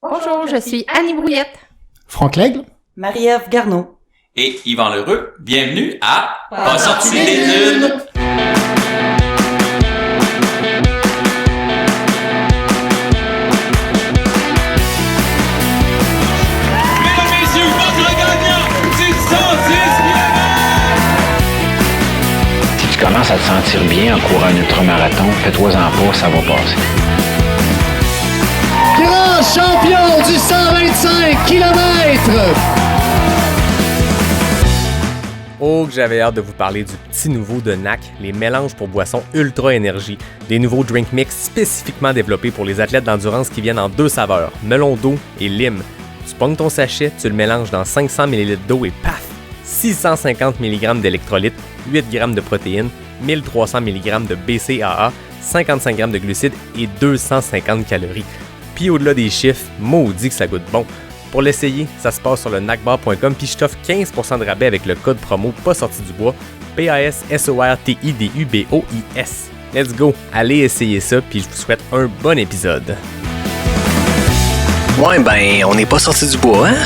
Bonjour, je suis Annie Brouillette. Franck Lègle. Marie-Ève Garneau. Et Yvan Lheureux. Bienvenue à Pas sorti des dunes! Mesdames, messieurs, votre gagnant, c'est 110 Si tu commences à te sentir bien en courant un ultramarathon, fais-toi-en pas, ça va passer. Grand champion du 125 km! Oh, que j'avais hâte de vous parler du petit nouveau de NAC, les mélanges pour boissons Ultra Énergie, des nouveaux drink mix spécifiquement développés pour les athlètes d'endurance qui viennent en deux saveurs, melon d'eau et lime. Tu pognes ton sachet, tu le mélanges dans 500 ml d'eau et paf! 650 mg d'électrolytes, 8 g de protéines, 1300 mg de BCAA, 55 g de glucides et 250 calories. Puis au-delà des chiffres, maudit que ça goûte bon. Pour l'essayer, ça se passe sur le nacbar.com puis je t'offre 15% de rabais avec le code promo pas sorti du bois, PASSORTIDUBOIS. Let's go, allez essayer ça puis je vous souhaite un bon épisode. Ouais, ben, on n'est pas sorti du bois, hein?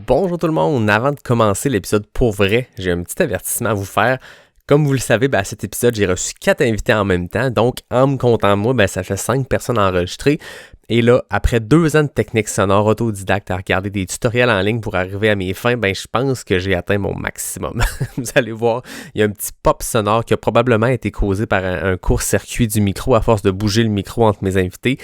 Bonjour tout le monde, avant de commencer l'épisode pour vrai, j'ai un petit avertissement à vous faire. Comme vous le savez, à cet épisode, j'ai reçu 4 invités en même temps, donc en me comptant moi, ça fait 5 personnes enregistrées. Et là, après 2 ans de technique sonore autodidacte à regarder des tutoriels en ligne pour arriver à mes fins, je pense que j'ai atteint mon maximum. Vous allez voir, il y a un petit pop sonore qui a probablement été causé par un court-circuit du micro à force de bouger le micro entre mes invités.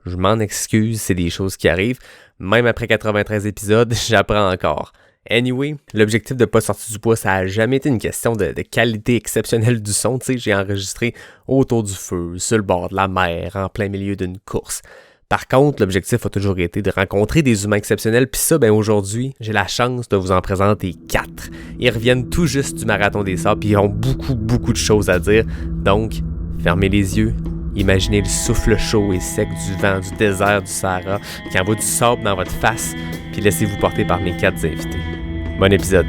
Je m'en excuse, c'est des choses qui arrivent. Même après 93 épisodes, j'apprends encore. Anyway, l'objectif de Pas sorti du bois, ça a jamais été une question de qualité exceptionnelle du son. J'ai enregistré autour du feu, sur le bord de la mer, en plein milieu d'une course. Par contre, l'objectif a toujours été de rencontrer des humains exceptionnels, puis ça, aujourd'hui, j'ai la chance de vous en présenter 4. Ils reviennent tout juste du Marathon des Sables, puis ils ont beaucoup de choses à dire. Donc, fermez les yeux, imaginez le souffle chaud et sec du vent du désert du Sahara qui envoie du sable dans votre face, puis laissez-vous porter par mes 4 invités. Bon épisode.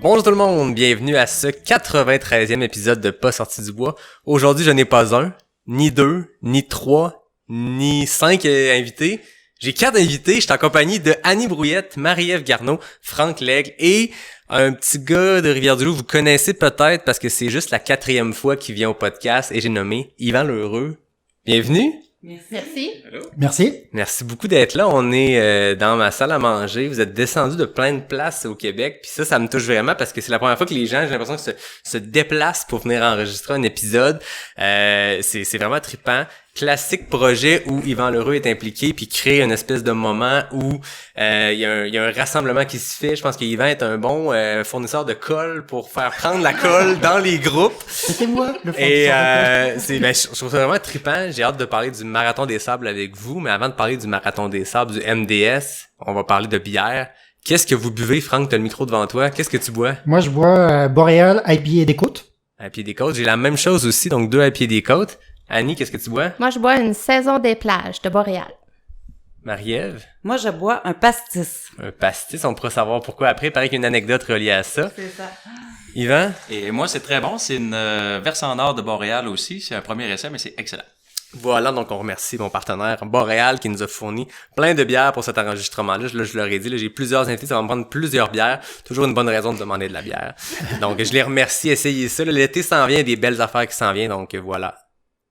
Bonjour tout le monde, bienvenue à ce 93e épisode de Pas sorti du bois. Aujourd'hui, je n'ai pas 1, ni 2, ni 3, ni 5 invités. J'ai 4 invités, je suis en compagnie de Annie Brouillette, Marie-Ève Garneau, Franck Lègle et un petit gars de Rivière-du-Loup. Vous connaissez peut-être parce que c'est juste la 4e fois qu'il vient au podcast et j'ai nommé Yvan Lheureux. Bienvenue. Merci. Merci. Merci beaucoup d'être là. On est dans ma salle à manger. Vous êtes descendu de plein de places au Québec. Puis ça me touche vraiment parce que c'est la première fois que les gens, j'ai l'impression, que se déplacent pour venir enregistrer un épisode. C'est vraiment trippant. Classique projet où Yvan Lheureux est impliqué puis crée une espèce de moment où il y a un rassemblement qui se fait. Je pense qu'Yvan est un bon fournisseur de colle pour faire prendre la colle dans les groupes. C'était moi, le fournisseur Et de colle. je trouve ça vraiment trippant. J'ai hâte de parler du Marathon des Sables avec vous, mais avant de parler du Marathon des Sables, du MDS, on va parler de bière. Qu'est-ce que vous buvez, Franck? T'as le micro devant toi. Qu'est-ce que tu bois? Moi, je bois Boréal, IPA des côtes. À pied des côtes. J'ai la même chose aussi, donc 2 à pied des côtes. Annie, qu'est-ce que tu bois? Moi, je bois une saison des plages de Boréal. Marie-Ève? Moi, je bois un pastis. Un pastis, on pourra savoir pourquoi après. Il paraît qu'il y a une anecdote reliée à ça. C'est ça. Yvan? Et moi, c'est très bon. C'est une versant nord de Boréal aussi. C'est un premier essai, mais c'est excellent. Voilà, donc on remercie mon partenaire Boréal qui nous a fourni plein de bières pour cet enregistrement-là. Là, je leur ai dit, là, j'ai plusieurs invités, ça va me prendre plusieurs bières. Toujours une bonne raison de demander de la bière. Donc, je les remercie, essayez ça. Là, l'été s'en vient, des belles affaires qui s'en viennent, donc voilà.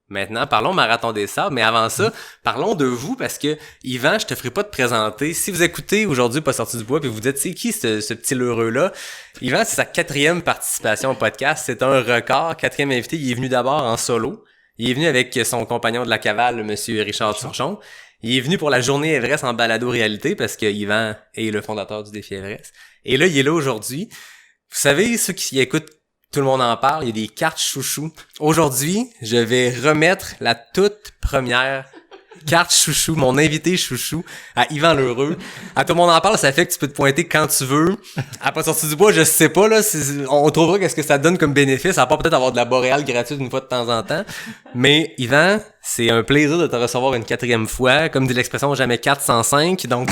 Maintenant, parlons Marathon des Sables, mais avant ça, parlons de vous, parce que, Yvan, je te ferai pas te présenter. Si vous écoutez aujourd'hui Pas sorti du bois, puis vous dites, c'est qui ce petit lheureux-là? Yvan, c'est sa 4e participation au podcast, c'est un record. 4e invité, il est venu d'abord en solo. Il est venu avec son compagnon de la cavale, monsieur Richard Turgeon. Il est venu pour la journée Everest en balado-réalité, parce que Yvan est le fondateur du défi Everest. Et là, il est là aujourd'hui. Vous savez, ceux qui écoutent Tout le monde en parle, il y a des cartes chouchou. Aujourd'hui, je vais remettre la toute première carte chouchou, mon invité chouchou, à Yvan Lheureux. À Tout le monde en parle, ça fait que tu peux te pointer quand tu veux. À Pas sorti du bois, je sais pas, là, on trouvera qu'est-ce que ça donne comme bénéfice, à part peut-être avoir de la boréale gratuite une fois de temps en temps. Mais Yvan, c'est un plaisir de te recevoir une 4e fois. Comme dit l'expression, jamais 405, donc...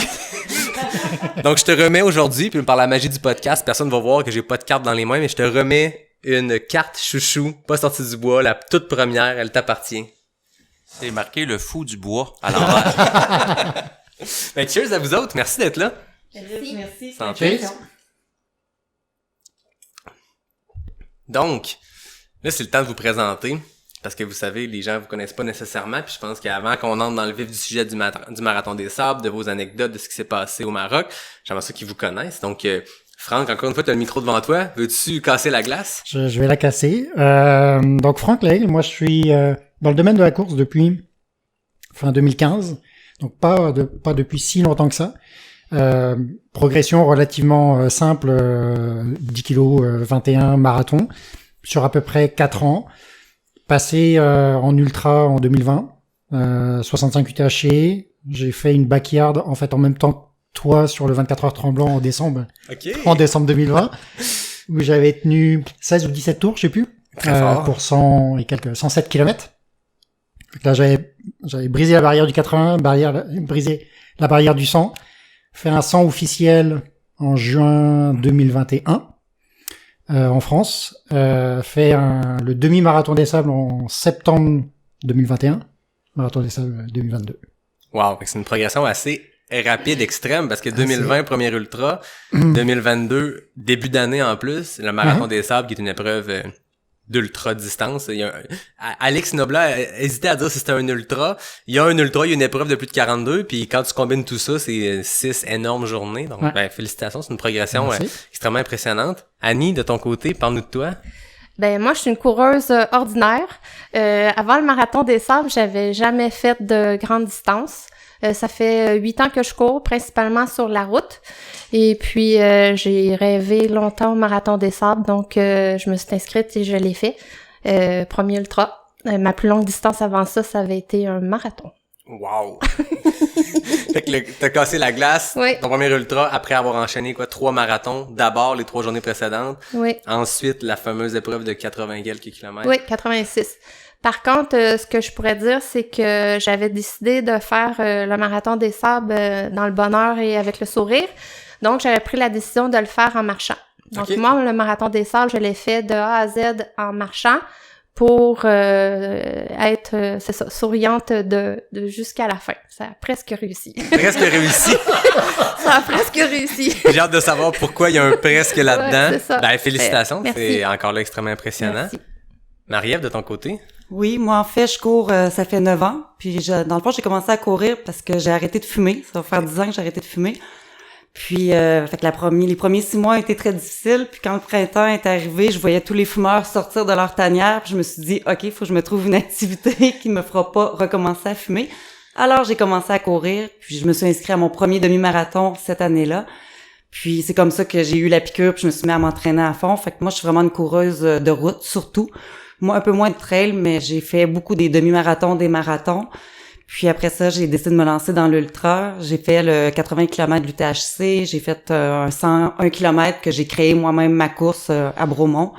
Donc, je te remets aujourd'hui, puis par la magie du podcast, personne va voir que j'ai pas de carte dans les mains, mais je te remets une carte chouchou, pas sortie du bois, la toute première, elle t'appartient. C'est marqué le fou du bois à l'envers. Ben, cheers à vous autres, merci d'être là. Merci. Santé. Donc, là, c'est le temps de vous présenter, parce que vous savez, les gens vous connaissent pas nécessairement, puis je pense qu'avant qu'on entre dans le vif du sujet du Marathon des Sables, de vos anecdotes, de ce qui s'est passé au Maroc, j'aimerais ça qu'ils vous connaissent. Donc, Franck, encore une fois, tu as le micro devant toi. Veux-tu casser la glace? Je vais la casser. Donc, Franck Laigle, moi, je suis dans le domaine de la course depuis fin 2015. Donc, pas depuis si longtemps que ça. Progression relativement simple, 10 kilos, 21 marathons, sur à peu près 4 ans. Passé en ultra en 2020, 65 UTHC. J'ai fait une backyard, en fait, en même temps que toi, sur le 24 heures tremblant en décembre. OK. En décembre 2020, où j'avais tenu 16 ou 17 tours, je sais plus, Très fort. pour 107 km. Donc là, j'avais brisé la barrière du 80, brisé la barrière du 100, fait un 100 officiel en juin 2021 en France, fait le demi-marathon des Sables en septembre 2021, marathon des Sables 2022. Wow, c'est une progression assez rapide, extrême, parce que 2020, premier ultra, 2022, début d'année en plus, le Marathon des Sables, qui est une épreuve d'ultra distance. Alex Noblat a hésité à dire si c'était un ultra. Il y a un ultra, il y a une épreuve de plus de 42, puis quand tu combines tout ça, c'est 6 énormes journées. Donc, félicitations, c'est une progression extrêmement impressionnante. Annie, de ton côté, parle-nous de toi. Ben moi, je suis une coureuse ordinaire. Avant le Marathon des Sables, j'avais jamais fait de grande distance. Ça fait 8 ans que je cours, principalement sur la route. Et puis, j'ai rêvé longtemps au Marathon des Sables, donc je me suis inscrite et je l'ai fait. Premier ultra. Ma plus longue distance avant ça, ça avait été un marathon. Wow! Fait que t'as cassé la glace, Oui. ton premier ultra, après avoir enchaîné 3 marathons. D'abord, les 3 journées précédentes. Oui. Ensuite, la fameuse épreuve de 80 quelques kilomètres. Oui, 86. Par contre, ce que je pourrais dire, c'est que j'avais décidé de faire le Marathon des Sables dans le bonheur et avec le sourire. Donc, j'avais pris la décision de le faire en marchant. Donc, moi, le Marathon des Sables, je l'ai fait de A à Z en marchant pour être, c'est ça, souriante de jusqu'à la fin. Ça a presque réussi. Presque réussi. Ça a presque réussi. J'ai hâte de savoir pourquoi il y a un presque là-dedans. Ouais, c'est ça. Ben, félicitations. Merci. C'est encore là extrêmement impressionnant. Merci. Marie-Ève, de ton côté? Oui, moi, en fait, je cours, ça fait 9 ans. Puis, dans le fond, j'ai commencé à courir parce que j'ai arrêté de fumer. Ça va faire 10 ans que j'ai arrêté de fumer. Puis, fait que les premiers 6 mois étaient très difficiles. Puis, quand le printemps est arrivé, je voyais tous les fumeurs sortir de leur tanière. Puis, je me suis dit, OK, faut que je me trouve une activité qui me fera pas recommencer à fumer. Alors, j'ai commencé à courir. Puis, je me suis inscrite à mon premier demi-marathon cette année-là. Puis, c'est comme ça que j'ai eu la piqûre. Puis, je me suis mis à m'entraîner à fond. Fait que moi, je suis vraiment une coureuse de route, surtout. Moi, un peu moins de trail, mais j'ai fait beaucoup des demi-marathons, des marathons. Puis après ça, j'ai décidé de me lancer dans l'ultra. J'ai fait le 80 km de l'UTHC. J'ai fait un 101 km que j'ai créé moi-même ma course à Bromont.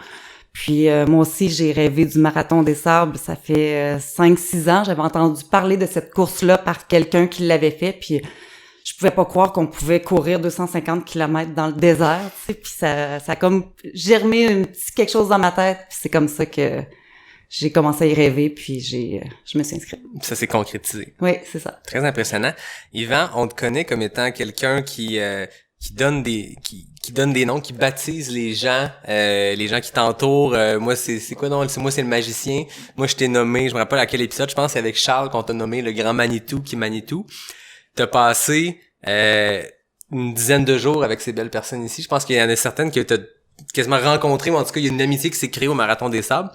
Puis moi aussi, j'ai rêvé du Marathon des Sables. Ça fait 5-6 ans. J'avais entendu parler de cette course-là par quelqu'un qui l'avait fait. Puis je pouvais pas croire qu'on pouvait courir 250 km dans le désert, tu sais, puis ça a comme germé quelque chose dans ma tête, puis c'est comme ça que j'ai commencé à y rêver, puis je me suis inscrite. Ça s'est concrétisé. Oui, c'est ça. Très impressionnant. Yvan, on te connaît comme étant quelqu'un qui donne des noms, qui baptise les gens qui t'entourent. Moi, c'est quoi non? Moi, c'est le magicien. Moi, je t'ai nommé, je me rappelle à quel épisode, je pense que c'est avec Charles qu'on t'a nommé le grand Manitou qui est Manitou. T'as passé une dizaine de jours avec ces belles personnes ici. Je pense qu'il y en a certaines que t'as quasiment rencontrées, mais en tout cas, il y a une amitié qui s'est créée au Marathon des Sables.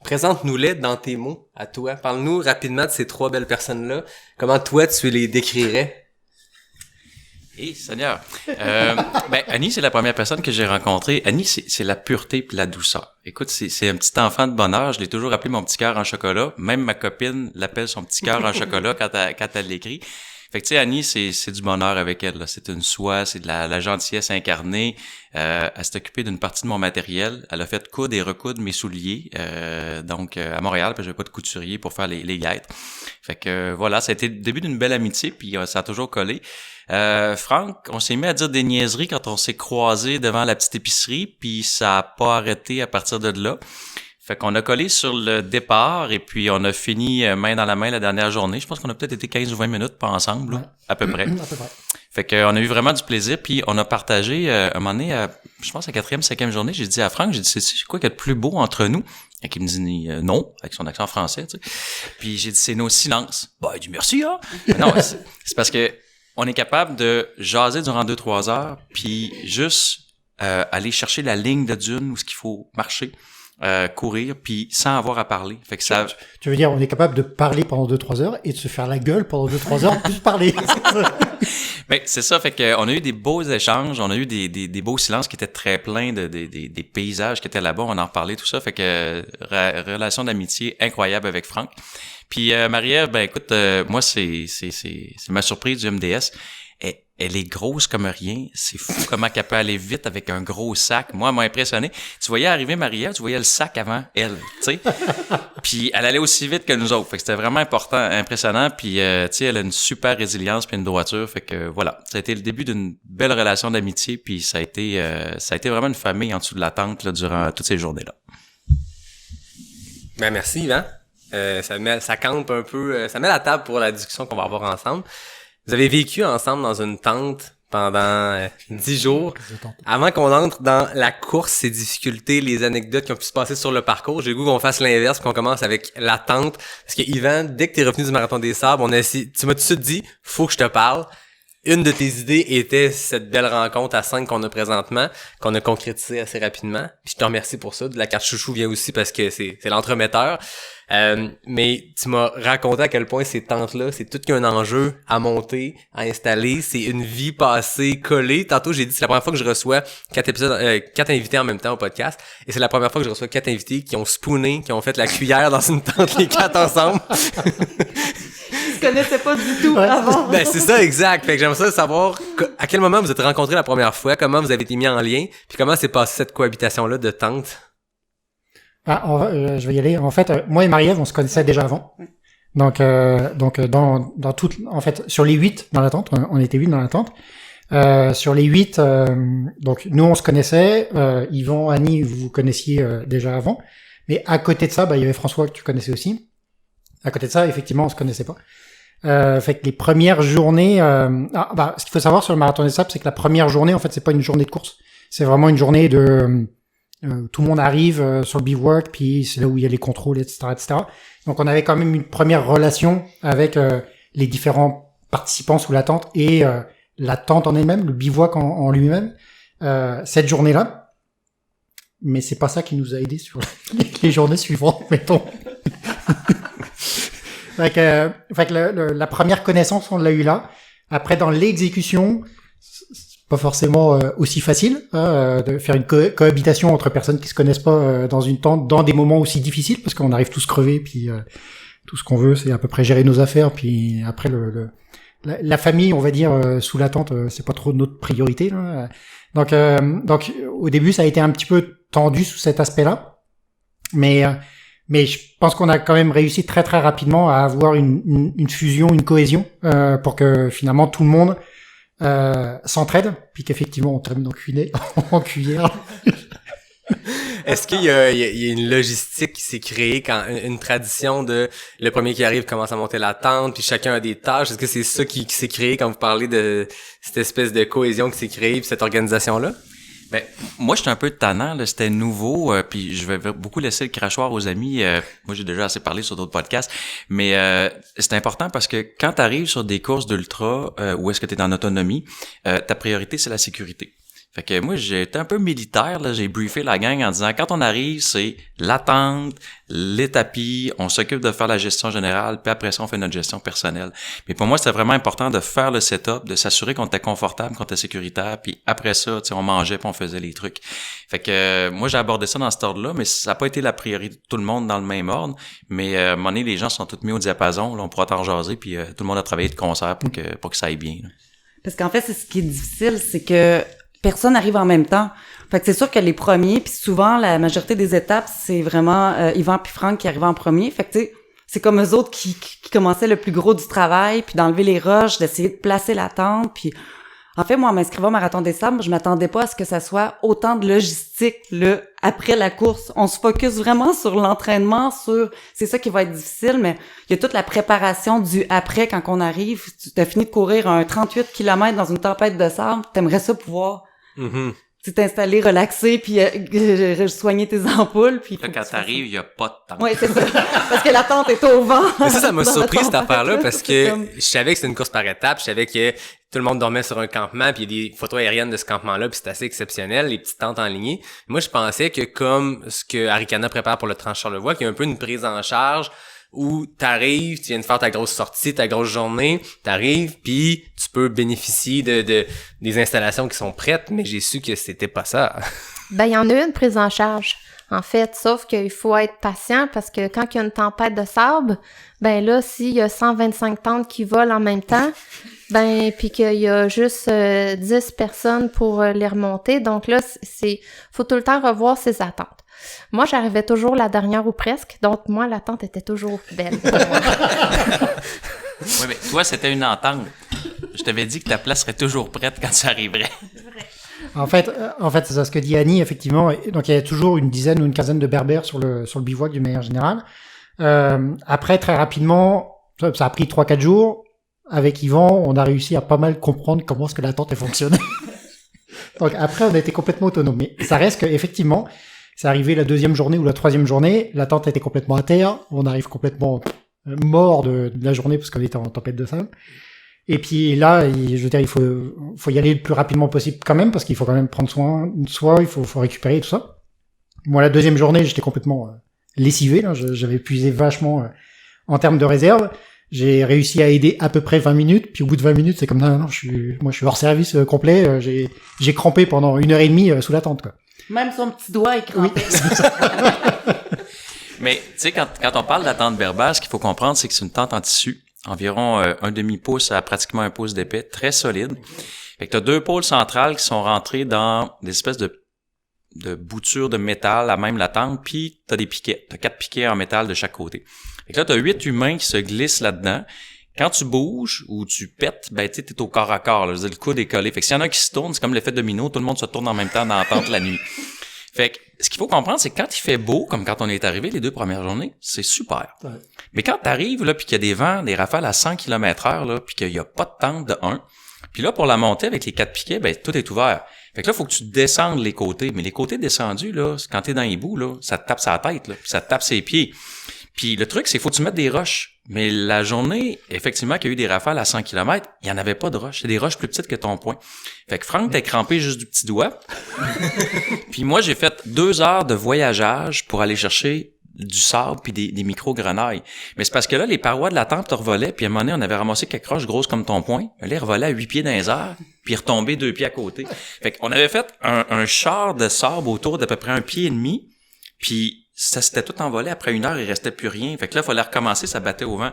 Présente-nous-les dans tes mots, à toi. Parle-nous rapidement de ces 3 belles personnes-là. Comment toi, tu les décrirais? Seigneur. Ben, Annie, c'est la première personne que j'ai rencontrée. Annie, c'est la pureté puis la douceur. Écoute, c'est un petit enfant de bonheur. Je l'ai toujours appelé mon petit cœur en chocolat. Même ma copine l'appelle son petit cœur en chocolat quand elle l'écrit. Fait que tu sais, Annie, c'est du bonheur avec elle, là. C'est une soie, c'est de la gentillesse incarnée. Elle s'est occupée d'une partie de mon matériel. Elle a fait coudre et recoudre mes souliers. Donc à Montréal, puis j'avais pas de couturier pour faire les guêtres. Fait que voilà, ça a été le début d'une belle amitié, puis ça a toujours collé. Franck, on s'est mis à dire des niaiseries quand on s'est croisés devant la petite épicerie, puis ça a pas arrêté à partir de là. Fait qu'on a collé sur le départ et puis on a fini main dans la main la dernière journée. Je pense qu'on a peut-être été 15 ou 20 minutes pas ensemble, là, à peu près. À peu près. Fait qu'on a eu vraiment du plaisir, puis on a partagé un moment donné, je pense la 4e, 5e journée, j'ai dit à Franck, j'ai dit c'est quoi qu'il y a de plus beau entre nous? Et qu'il me dit non, avec son accent français, tu sais. Puis j'ai dit c'est nos silences. Bah, il dit merci, hein? Mais non, c'est parce que on est capable de jaser durant 2-3 heures, puis juste aller chercher la ligne de dune où ce qu'il faut marcher. Courir, puis sans avoir à parler. Fait que ça... Tu veux dire, on est capable de parler pendant 2-3 heures et de se faire la gueule pendant 2-3 heures, plus parler. Ben, c'est ça, fait que on a eu des beaux échanges, on a eu des beaux silences qui étaient très pleins des paysages qui étaient là-bas, on en parlait, tout ça, fait que relation d'amitié incroyable avec Franck. Puis Marie-Ève, ben écoute, moi c'est ma surprise du MDS. Elle est grosse comme rien. C'est fou comment qu'elle peut aller vite avec un gros sac. Moi, elle m'a impressionné. Tu voyais arriver Maria, tu voyais le sac avant elle, tu sais. Puis elle allait aussi vite que nous autres. Fait que c'était vraiment impressionnant. Puis, tu sais, elle a une super résilience puis une droiture. Fait que voilà, ça a été le début d'une belle relation d'amitié. Puis ça a été vraiment une famille en dessous de la tente là, durant toutes ces journées-là. Ben merci Yvan. Ça campe un peu, ça met la table pour la discussion qu'on va avoir ensemble. Vous avez vécu ensemble dans une tente pendant 10 jours. Avant qu'on entre dans la course, ses difficultés, les anecdotes qui ont pu se passer sur le parcours, j'ai le goût qu'on fasse l'inverse, qu'on commence avec la tente. Parce que Yvan, dès que t'es revenu du Marathon des Sables, tu m'as tout de suite dit, faut que je te parle. Une de tes idées était cette belle rencontre à 5 qu'on a présentement, qu'on a concrétisé assez rapidement. Puis je te remercie pour ça. De la carte chouchou vient aussi parce que c'est l'entremetteur. Mais tu m'as raconté à quel point ces tentes-là, c'est tout qu'un enjeu à monter, à installer. C'est une vie passée, collée. Tantôt, j'ai dit, c'est la première fois que je reçois 4 invités en même temps au podcast. Et c'est la première fois que je reçois 4 invités qui ont spooné, qui ont fait la cuillère dans une tente, les 4 ensemble. Je connaissais pas du tout avant. Ben, c'est ça, exact. Fait que j'aimerais ça savoir à quel moment vous êtes rencontrés la première fois, comment vous avez été mis en lien, puis comment s'est passée cette cohabitation-là de tentes. Je vais y aller. En fait, moi et Marie-Ève, on se connaissait déjà avant. Donc dans toute, en fait, sur les 8 dans la tente, on était 8 dans la tente. Sur les 8, donc nous on se connaissait. Yvan, Annie, vous vous connaissiez déjà avant. Mais à côté de ça, il y avait François que tu connaissais aussi. À côté de ça, effectivement, on se connaissait pas. Fait que les premières journées, ce qu'il faut savoir sur le Marathon des Sables, c'est que la première journée, en fait, c'est pas une journée de course. C'est vraiment une journée de tout le monde arrive sur le bivouac, puis c'est là où il y a les contrôles, etc., etc. Donc on avait quand même une première relation avec les différents participants sous la tente et la tente en elle-même, le bivouac en lui-même, cette journée-là. Mais c'est pas ça qui nous a aidés sur les journées suivantes, mettons. Fait que la première connaissance, on l'a eu là. Après, dans l'exécution, c'est pas forcément aussi facile de faire une cohabitation entre personnes qui se connaissent pas dans une tente dans des moments aussi difficiles, parce qu'on arrive tous crevés, puis tout ce qu'on veut, c'est à peu près gérer nos affaires, puis après la famille, on va dire, sous la tente, c'est pas trop notre priorité, là. Donc au début, ça a été un petit peu tendu sous cet aspect-là, mais je pense qu'on a quand même réussi très très rapidement à avoir une fusion, une cohésion, pour que finalement tout le monde s'entraide, puis qu'effectivement on termine en cuillère. Est-ce qu'il y a une logistique qui s'est créée, quand une tradition de le premier qui arrive commence à monter la tente, puis chacun a des tâches? Est-ce que c'est ça qui s'est créé quand vous parlez de cette espèce de cohésion qui s'est créée, puis cette organisation-là? Ben, moi, j'étais un peu tannant, là, c'était nouveau, puis je vais beaucoup laisser le crachoir aux amis. Moi, j'ai déjà assez parlé sur d'autres podcasts, mais c'est important parce que quand tu arrives sur des courses d'ultra où est-ce que tu es en autonomie, ta priorité, c'est la sécurité. Fait que moi, j'ai été un peu militaire, là. J'ai briefé la gang en disant, quand on arrive, c'est la tente, les tapis, on s'occupe de faire la gestion générale, puis après ça, on fait notre gestion personnelle. Mais pour moi, c'était vraiment important de faire le setup, de s'assurer qu'on était confortable, qu'on était sécuritaire, puis après ça, tu sais, on mangeait puis on faisait les trucs. Fait que moi, j'ai abordé ça dans cet ordre-là, mais ça n'a pas été la priorité de tout le monde dans le même ordre. Mais à un moment donné, les gens sont tous mis au diapason, là, on pourra t'en jaser, puis tout le monde a travaillé de concert pour que ça aille bien, là. Parce qu'en fait, c'est ce qui est difficile, c'est que personne n'arrive en même temps. Fait que c'est sûr que les premiers, puis souvent, la majorité des étapes, c'est vraiment Yvan puis Franck qui arrivaient en premier. Fait que tu sais, c'est comme eux autres qui commençaient le plus gros du travail, puis d'enlever les roches, d'essayer de placer la tente, puis... En fait, moi, en m'inscrivant au Marathon des Sables, je m'attendais pas à ce que ça soit autant de logistique, là, après la course. On se focus vraiment sur l'entraînement, c'est ça qui va être difficile, mais il y a toute la préparation du après quand on arrive. Tu as fini de courir un 38 km dans une tempête de sable, t'aimerais ça pouvoir tu t'installer, relaxer, puis soigner tes ampoules. Puis là, quand t'arrives, il y a pas de temps. Oui, c'est ça. Parce que la tente est au vent. Mais ça m'a surpris, cette affaire-là, parce que je savais que c'était une course par étapes, je savais que tout le monde dormait sur un campement, puis il y a des photos aériennes de ce campement-là, puis c'est assez exceptionnel, les petites tentes enlignées. Moi, je pensais que comme ce que Arikana prépare pour le Trans-Charlevoix, qu'il y a un peu une prise en charge où t'arrives, tu viens de faire ta grosse sortie, ta grosse journée, t'arrives, puis tu peux bénéficier de des installations qui sont prêtes, mais j'ai su que c'était pas ça. Ben, il y en a une prise en charge, en fait, sauf qu'il faut être patient parce que quand il y a une tempête de sable, ben là, s'il y a 125 tentes qui volent en même temps, ben, puis qu'il y a juste 10 personnes pour les remonter, donc là, faut tout le temps revoir ses attentes. Moi, j'arrivais toujours la dernière ou presque, donc moi, l'attente était toujours belle pour moi. Oui, mais toi, c'était une entente. Je t'avais dit que ta place serait toujours prête quand tu arriverais. En fait, c'est ça ce que dit Annie, effectivement. Donc, il y a toujours une dizaine ou une quinzaine de berbères sur le bivouac d'une manière générale. Après, très rapidement, ça a pris 3-4 jours. Avec Yvan, on a réussi à pas mal comprendre comment est-ce que la tente fonctionnait. Donc, après, on a été complètement autonome. Mais ça reste que, effectivement, c'est arrivé la deuxième journée ou la troisième journée, la tente était complètement à terre. On arrive complètement mort de la journée parce qu'on était en tempête de sable. Et puis là, je veux dire, il faut y aller le plus rapidement possible quand même, parce qu'il faut quand même prendre soin de soi, il faut récupérer et tout ça. Moi, la deuxième journée, j'étais complètement lessivé, là, j'avais épuisé vachement en termes de réserve. J'ai réussi à aider à peu près 20 minutes, puis au bout de 20 minutes, c'est comme non, je suis hors service complet, j'ai crampé pendant 1h30 sous la tente, quoi. Même son petit doigt est crampé. Oui. Mais, tu sais, quand on parle de la tente berbère, ce qu'il faut comprendre, c'est que c'est une tente en tissu. Environ un demi-pouce à pratiquement un pouce d'épais, très solide. Fait que t'as 2 pôles centrales qui sont rentrés dans des espèces de boutures de métal à même la tente, puis t'as des piquets. T'as 4 piquets en métal de chaque côté. Fait que là, t'as 8 humains qui se glissent là-dedans. Quand tu bouges ou tu pètes, ben tu sais, t'es au corps à corps, là. Je veux dire, le coude est collé. Fait que s'il y en a qui se tournent, c'est comme l'effet domino, tout le monde se tourne en même temps dans la tente la nuit. Fait que, ce qu'il faut comprendre, c'est que quand il fait beau, comme quand on est arrivé les 2 premières journées, c'est super. Ouais. Mais quand t'arrives, là, pis qu'il y a des vents, des rafales à 100 km/h, là, pis qu'il y a pas de tente de 1, puis là, pour la montée avec les 4 piquets, ben, tout est ouvert. Fait que là, faut que tu descendes les côtés. Mais les côtés descendus, là, quand t'es dans les bouts, là, ça te tape sa tête, là, pis ça te tape ses pieds. Puis le truc, c'est qu'il faut que tu mettes des roches. Mais la journée, effectivement, qu'il y a eu des rafales à 100 km, il y en avait pas de roches. C'est des roches plus petites que ton poing. Fait que Franck t'es crampé juste du petit doigt. Puis moi, j'ai fait 2 heures de voyageage pour aller chercher du sable puis des micro-grenailles. Mais c'est parce que là, les parois de la tente te revolaient, puis à un moment donné, on avait ramassé quelques roches grosses comme ton poing. Là, ils revolaient à 8 pieds dans les airs, puis ils retombaient 2 pieds à côté. Fait qu'on avait fait un char de sable autour d'à peu près 1,5 pied, puis ça s'était tout envolé. Après 1 heure, il restait plus rien. Fait que là, il fallait recommencer, ça battait au vent.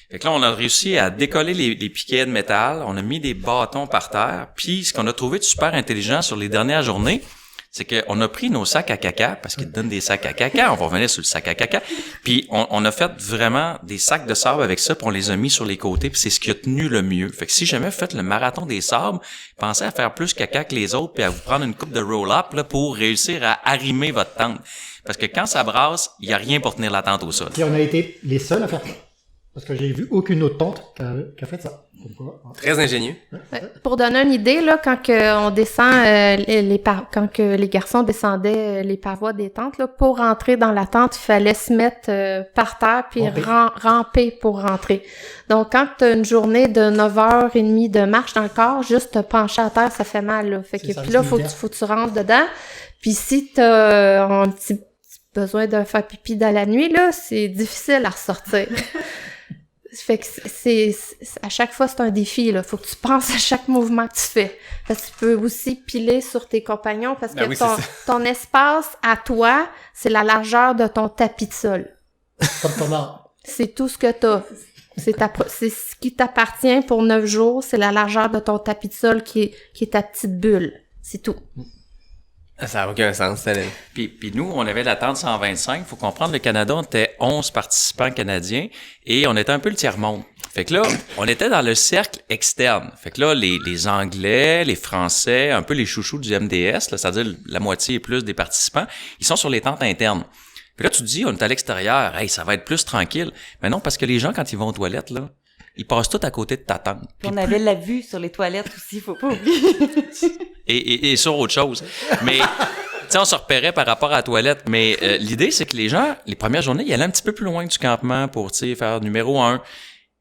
Fait que là, on a réussi à décoller les piquets de métal, on a mis des bâtons par terre, puis ce qu'on a trouvé de super intelligent sur les dernières journées, c'est qu'on a pris nos sacs à caca, parce qu'ils te donnent des sacs à caca, on va revenir sur le sac à caca, puis on a fait vraiment des sacs de sable avec ça, puis on les a mis sur les côtés, puis c'est ce qui a tenu le mieux. Fait que si jamais vous faites le marathon des sables, pensez à faire plus caca que les autres, puis à vous prendre une coupe de roll-up là, pour réussir à arrimer votre tente. Parce que quand ça brasse, il y a rien pour tenir la tente au sol. Et on a été les seuls à faire ça. Parce que j'ai vu aucune autre tente qui a fait ça. Donc, voilà. Très ingénieux. Ouais. Pour donner une idée, là, quand on descend, quand que les garçons descendaient les parois des tentes, là, pour rentrer dans la tente, il fallait se mettre par terre puis ramper pour rentrer. Donc, quand tu as une journée de 9h30 de marche dans le corps, juste te pencher à terre, ça fait mal. Là. Fait que puis là, faut que tu rentres dedans. Puis si t'as un petit besoin de faire pipi dans la nuit, là, c'est difficile à ressortir. Fait que c'est à chaque fois c'est un défi là, faut que tu penses à chaque mouvement que tu fais. Parce que tu peux aussi piler sur tes compagnons parce que ton espace à toi, c'est la largeur de ton tapis de sol. Comme ton arme. C'est tout ce que t'as. C'est ce qui t'appartient pour 9 jours, c'est la largeur de ton tapis de sol qui est ta petite bulle. C'est tout. Ça n'a aucun sens, ça. Puis nous, on avait la tente 125. Faut comprendre, le Canada, on était 11 participants canadiens et on était un peu le tiers-monde. Fait que là, on était dans le cercle externe. Fait que là, les Anglais, les Français, un peu les chouchous du MDS, là, c'est-à-dire la moitié et plus des participants, ils sont sur les tentes internes. Puis là, tu te dis, on est à l'extérieur, hey, ça va être plus tranquille. Mais non, parce que les gens, quand ils vont aux toilettes, là, ils passent tout à côté de ta tente. Puis on avait la vue sur les toilettes aussi, faut pas oublier. et sur autre chose. Mais, tu sais, on se repérait par rapport à la toilette. Mais l'idée, c'est que les gens, les premières journées, ils allaient un petit peu plus loin du campement pour, tu sais, faire numéro 1.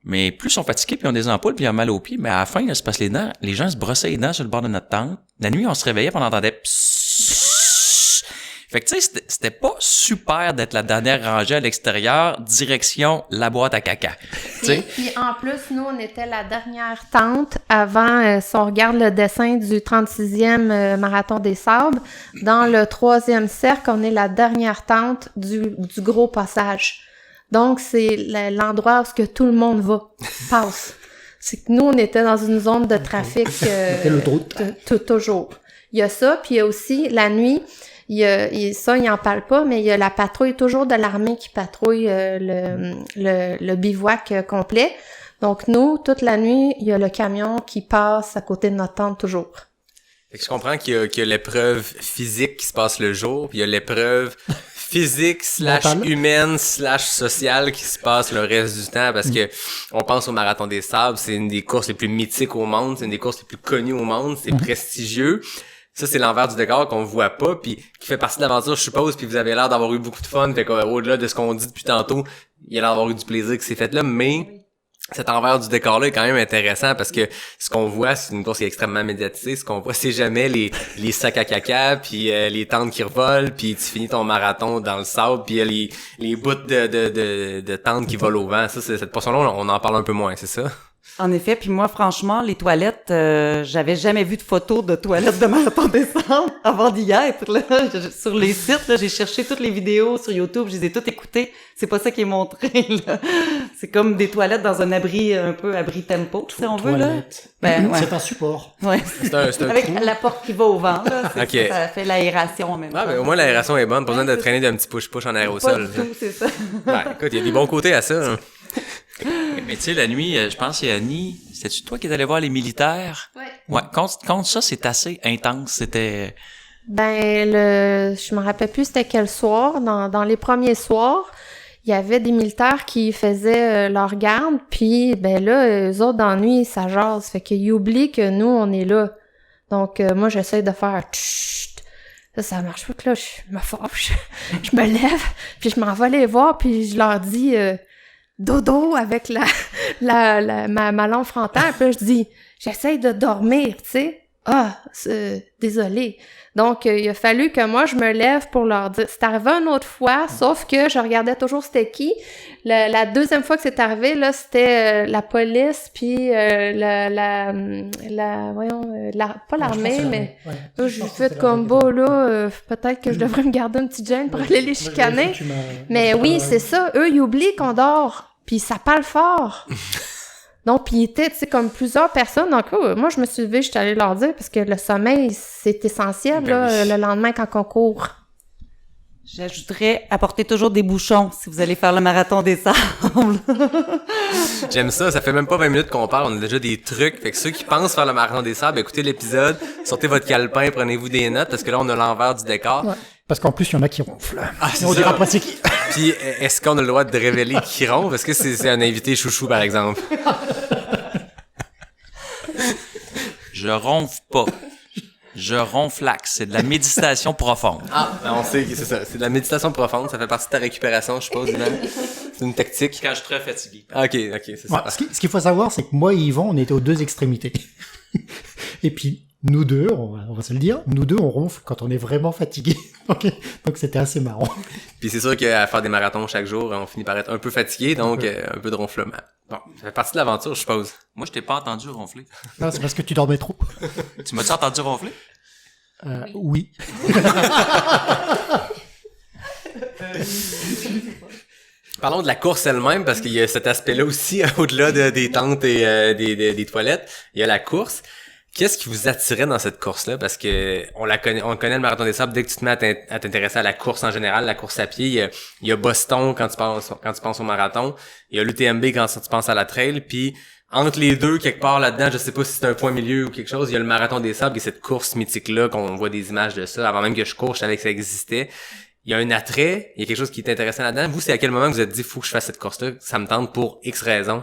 Mais plus ils sont fatigués, puis ils ont des ampoules, puis ils ont mal aux pieds. Mais à la fin, là, se passe les dents. Les gens se brossaient les dents sur le bord de notre tente. La nuit, on se réveillait, puis on entendait psss. Fait que, tu sais, c'était pas super d'être la dernière rangée à l'extérieur, direction la boîte à caca. Puis en plus, nous, on était la dernière tente avant, si on regarde le dessin du 36e Marathon des Sables, dans le 3e cercle, on est la dernière tente du gros passage. Donc, c'est l'endroit où que tout le monde passe. C'est que nous, on était dans une zone de trafic toujours. Il y a ça, puis il y a aussi, la nuit, ça, il n'en parle pas, mais il y a la patrouille toujours de l'armée qui patrouille le bivouac complet. Donc, nous, toute la nuit, il y a le camion qui passe à côté de notre tente toujours. Fait que je comprends qu'il y a l'épreuve physique qui se passe le jour, puis il y a l'épreuve physique / humaine / sociale qui se passe le reste du temps, parce que on pense au Marathon des Sables, c'est une des courses les plus mythiques au monde, c'est une des courses les plus connues au monde, c'est prestigieux. Ça, c'est l'envers du décor qu'on voit pas, puis qui fait partie de l'aventure, je suppose, puis vous avez l'air d'avoir eu beaucoup de fun, fait qu'au-delà de ce qu'on dit depuis tantôt, il y a l'air d'avoir eu du plaisir qui s'est fait là, mais cet envers du décor-là est quand même intéressant parce que ce qu'on voit, c'est une course qui est extrêmement médiatisée, ce qu'on voit, c'est jamais les sacs à caca, puis les tentes qui revolent, puis tu finis ton marathon dans le sable, puis il y a les bouts de tentes qui volent au vent. Ça, c'est cette portion-là, on en parle un peu moins, c'est ça? En effet, puis moi, franchement, les toilettes, j'avais jamais vu de photos de toilettes de Marathon des Sables avant d'y être. Là. Sur les sites, là, j'ai cherché toutes les vidéos sur YouTube, je les ai toutes écoutées. C'est pas ça qui est montré. Là. C'est comme des toilettes dans un abri, un peu abri tempo, si on veut. Là. Ben, ouais. C'est un support. Ouais. C'est un avec trou. la porte qui va au vent. Là. Okay. Ça fait l'aération en même temps. Ah, ben, au moins, l'aération est bonne. Pas besoin de traîner d'un petit push-push en aérosol. Pas du tout, c'est ça. Ouais, écoute, il y a des bons côtés à ça. Hein. Mais tu sais, la nuit, je pense que Annie, c'était-tu toi qui es allé voir les militaires? Ouais. Contre ça, c'est assez intense. C'était... Je me rappelle plus c'était quel soir. Dans les premiers soirs, il y avait des militaires qui faisaient leur garde, puis là, eux autres, dans la nuit, ça jase. Fait qu'ils oublient que nous, on est là. Donc, moi, j'essaie de faire chut. Ça marche pas que là, je me fâche. Je me lève, puis je m'en vais les voir, puis je leur dis... dodo avec ma langue frontale. Puis là, je dis, j'essaye de dormir, tu sais. Ah, désolé. Donc, il a fallu que moi, je me lève pour leur dire. C'est arrivé une autre fois, sauf que je regardais toujours c'était qui. La deuxième fois que c'est arrivé, là, c'était la police, puis pas l'armée, mais là, j'ai fait combat, là, peut-être que je devrais me garder une petite gêne pour aller les chicaner. Mais oui, c'est ça. Eux, ils oublient qu'on dort, puis ça parle fort. Donc, puis il était, tu sais, comme plusieurs personnes. Donc, moi, je me suis levée, je suis allée leur dire, parce que le sommeil, c'est essentiel, là, le lendemain quand on court. J'ajouterais, apportez toujours des bouchons si vous allez faire le Marathon des Sables. J'aime ça fait même pas 20 minutes qu'on parle, on a déjà des trucs. Fait que ceux qui pensent faire le Marathon des Sables, écoutez l'épisode, sortez votre calepin, prenez-vous des notes, parce que là, on a l'envers du décor. Ouais. Parce qu'en plus, il y en a qui ronflent. Ah, c'est on ça. dira pas c'est qui. Puis, est-ce qu'on a le droit de révéler qui ronfle? Est-ce que c'est un invité chouchou, par exemple? Je ronfle pas. Je ronflaxe. C'est de la méditation profonde. Ah, on sait que c'est ça. C'est de la méditation profonde. Ça fait partie de ta récupération, je suppose, Dylan. C'est une tactique. Quand je suis très fatigué. Ok, c'est ça. Ouais, ce qu'il faut savoir, c'est que moi et Yvan, on était aux deux extrémités. Et puis, nous deux, on va se le dire, nous deux, on ronfle quand on est vraiment fatigué. Donc c'était assez marrant. Puis c'est sûr qu'à faire des marathons chaque jour, on finit par être un peu fatigué, donc un peu de ronflement. Bon, ça fait partie de l'aventure, je suppose. Moi, je t'ai pas entendu ronfler. Non, c'est parce que tu dormais trop. Tu m'as-tu entendu ronfler? Oui. Parlons de la course elle-même, parce qu'il y a cet aspect-là aussi, au-delà des tentes et des toilettes. Il y a la course. Qu'est-ce qui vous attirait dans cette course-là? Parce que on connaît le Marathon des Sables. Dès que tu te mets à t'intéresser à la course en général, la course à pied, il y a Boston quand tu penses au marathon. Il y a l'UTMB quand tu penses à la trail. Puis, entre les deux, quelque part là-dedans, je sais pas si c'est un point milieu ou quelque chose, il y a le Marathon des Sables, qui est cette course mythique-là, qu'on voit des images de ça. Avant même que je cours, je savais que ça existait. Il y a un attrait, il y a quelque chose qui t'intéressait là-dedans. Vous, c'est à quel moment que vous vous êtes dit, faut que je fasse cette course-là? Ça me tente pour X raisons.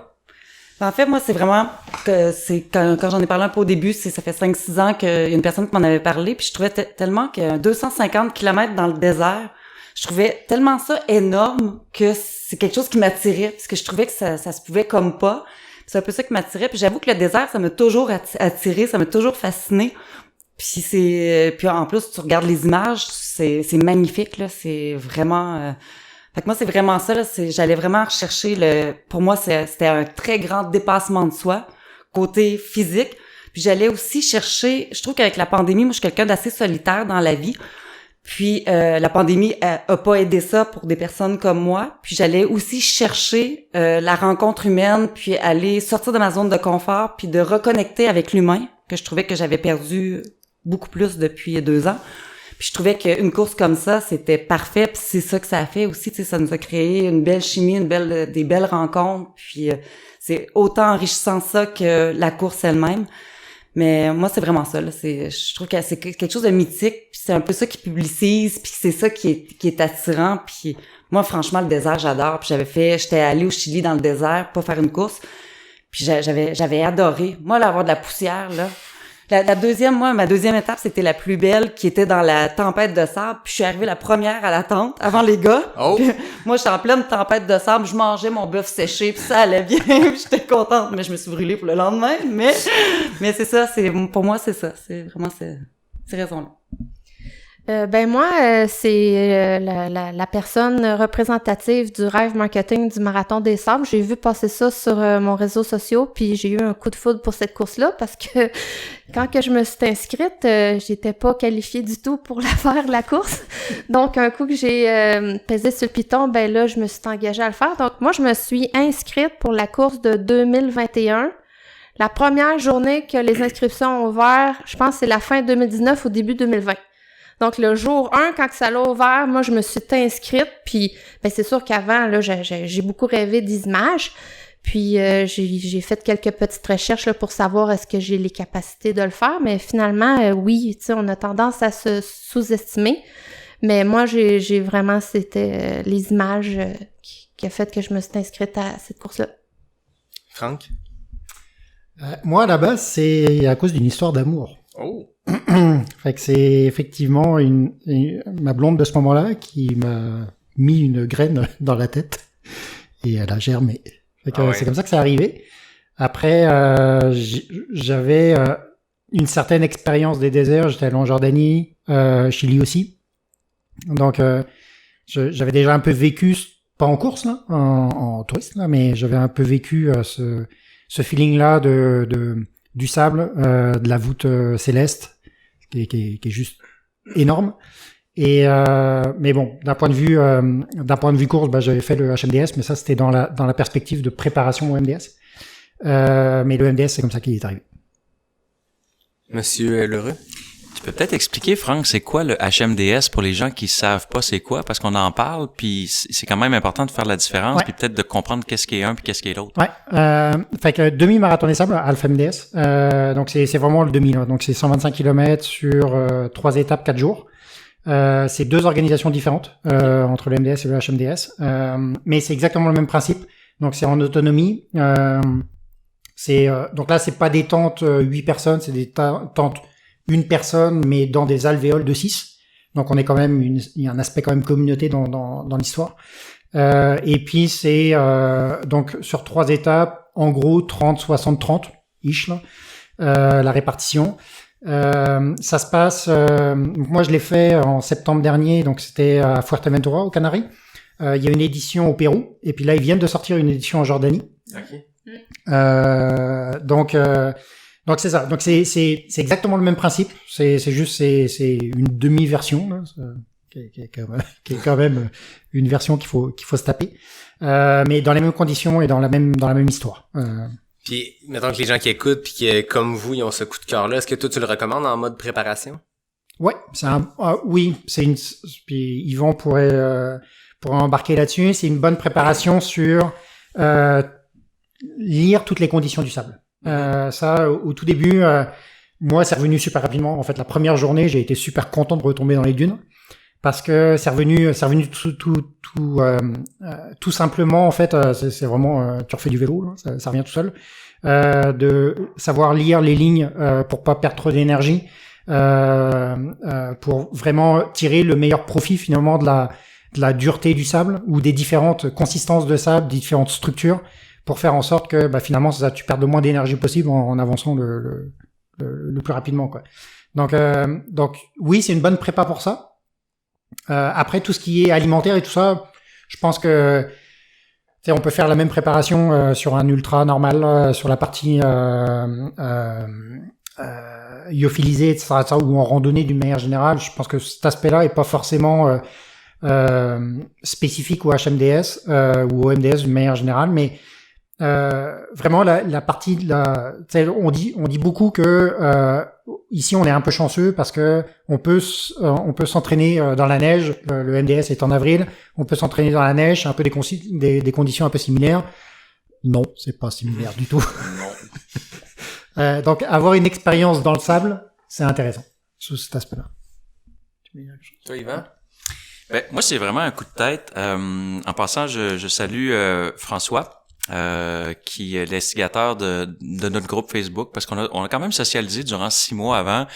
En fait, moi, c'est vraiment que c'est quand j'en ai parlé un peu au début, ça fait 5-6 ans qu'il y a une personne qui m'en avait parlé, puis je trouvais tellement que 250 km dans le désert, je trouvais tellement ça énorme que c'est quelque chose qui m'attirait, parce que je trouvais que ça se pouvait comme pas. C'est un peu ça qui m'attirait, puis j'avoue que le désert, ça m'a toujours attiré, ça m'a toujours fasciné. Puis en plus, tu regardes les images, c'est magnifique là, c'est vraiment fait que moi, c'est vraiment ça, là, j'allais vraiment rechercher pour moi, c'était un très grand dépassement de soi, côté physique. Puis j'allais aussi chercher, je trouve qu'avec la pandémie, moi, je suis quelqu'un d'assez solitaire dans la vie. Puis la pandémie a pas aidé ça pour des personnes comme moi. Puis j'allais aussi chercher la rencontre humaine, puis aller sortir de ma zone de confort, puis de reconnecter avec l'humain, que je trouvais que j'avais perdu beaucoup plus depuis 2 ans. Puis je trouvais qu'une course comme ça, c'était parfait. Puis c'est ça que ça a fait aussi, tu sais, ça nous a créé une belle chimie, des belles rencontres. Puis c'est autant enrichissant ça que la course elle-même. Mais moi, c'est vraiment ça, là. Je trouve que c'est quelque chose de mythique. Puis c'est un peu ça qui publicise. Puis c'est ça qui est attirant. Puis moi, franchement, le désert, j'adore. Puis j'étais allée au Chili dans le désert, pas faire une course. Puis j'avais adoré. Moi, là, avoir de la poussière, là. Ma deuxième étape, c'était la plus belle, qui était dans la tempête de sable. Puis je suis arrivée la première à la tente, avant les gars. Oh. Puis, moi, j'étais en pleine tempête de sable, je mangeais mon bœuf séché, puis ça allait bien. J'étais contente, mais je me suis brûlée pour le lendemain. Mais c'est ça, pour moi, c'est ça. C'est vraiment ces raisons-là. Moi, c'est la personne représentative du rêve marketing du Marathon des Sables. J'ai vu passer ça sur mon réseau social, puis j'ai eu un coup de foudre pour cette course-là parce que quand que je me suis inscrite, j'étais pas qualifiée du tout pour faire la course. Donc, un coup que j'ai pesé sur le piton, ben là, je me suis engagée à le faire. Donc, moi, je me suis inscrite pour la course de 2021. La première journée que les inscriptions ont ouvert, je pense que c'est la fin 2019 ou début 2020. Donc, le jour 1, quand ça l'a ouvert, moi, je me suis inscrite, puis ben c'est sûr qu'avant, là, j'ai beaucoup rêvé des images, puis j'ai fait quelques petites recherches là, pour savoir est-ce que j'ai les capacités de le faire, mais finalement, oui, tu sais, on a tendance à se sous-estimer, mais moi, j'ai vraiment, c'était les images qui a fait que je me suis inscrite à cette course-là. Franck? Moi, à la base, c'est à cause d'une histoire d'amour. Oh! Fait que c'est effectivement ma blonde de ce moment-là qui m'a mis une graine dans la tête et elle a germé. Fait que c'est comme ça que c'est arrivé. Après, j'avais une certaine expérience des déserts. J'étais allé en Jordanie, Chili aussi. Donc, j'avais déjà un peu vécu, pas en course là, en touriste là, mais j'avais un peu vécu ce feeling-là du sable, de la voûte céleste, qui est juste énorme. Et mais bon, d'un point de vue course, j'avais fait le HMDS, mais ça c'était dans la perspective de préparation au MDS. Mais le MDS, c'est comme ça qu'il est arrivé. Monsieur Lheureux? Tu peux peut-être expliquer, Franck, c'est quoi le HMDS pour les gens qui savent pas c'est quoi, parce qu'on en parle, puis c'est quand même important de faire la différence, Ouais. puis peut-être de comprendre qu'est-ce qui est un puis qu'est-ce qui est l'autre. Ouais. Fait que demi-marathon des sables, Alpha MDS. Donc c'est vraiment le demi là. Donc c'est 125 km sur 3 étapes, 4 jours. C'est 2 organisations différentes entre le MDS et le HMDS, mais c'est exactement le même principe. Donc c'est en autonomie. Donc là c'est pas des tentes 8 personnes, c'est des tentes 1 personne, mais dans des alvéoles de 6. Donc on est quand même il y a un aspect quand même communauté dans l'histoire. Et puis c'est donc sur 3 étapes, en gros 30, 60, 30 ish là, la répartition. Ça se passe. Moi je l'ai fait en septembre dernier, donc c'était à Fuerteventura aux Canaries. Il y a une édition au Pérou, et puis là ils viennent de sortir une édition en Jordanie. OK. Donc c'est ça. Donc c'est exactement le même principe. C'est juste c'est une demi-version là, qui est quand même une version qu'il faut se taper. Mais dans les mêmes conditions et dans la même histoire. Puis, mettons que les gens qui écoutent puis qui, comme vous, ils ont ce coup de cœur-là, est-ce que toi, tu le recommandes en mode préparation? Ouais, oui, puis Yvan pourrait embarquer là-dessus. C'est une bonne préparation sur lire toutes les conditions du sable. Ça, au tout début, moi, c'est revenu super rapidement. En fait, la première journée, j'ai été super content de retomber dans les dunes parce que c'est revenu tout simplement. En fait, c'est vraiment, tu refais du vélo, là, ça revient tout seul. De savoir lire les lignes pour pas perdre trop d'énergie, pour vraiment tirer le meilleur profit finalement de la dureté du sable ou des différentes consistances de sable, des différentes structures, pour faire en sorte que finalement ça, tu perds le moins d'énergie possible en avançant le plus rapidement, quoi. Donc oui, c'est une bonne prépa pour ça. Après, tout ce qui est alimentaire et tout ça, je pense que on peut faire la même préparation sur un ultra normal, sur la partie lyophilisée, etc., ou en randonnée d'une manière générale. Je pense que cet aspect-là est pas forcément spécifique au HMDS ou au MDS d'une manière générale, mais vraiment la partie on dit beaucoup que ici on est un peu chanceux parce que on peut s'entraîner dans la neige. Le MDS est en avril, on peut s'entraîner dans la neige, un peu des conditions un peu similaires. Non, c'est pas similaire du tout. Donc avoir une expérience dans le sable, c'est intéressant sous cet aspect-là. Toi, Yvan? Ben, moi, c'est vraiment un coup de tête. En passant, je salue François, qui est l'instigateur de notre groupe Facebook, parce qu'on a quand même socialisé durant 6 mois avant.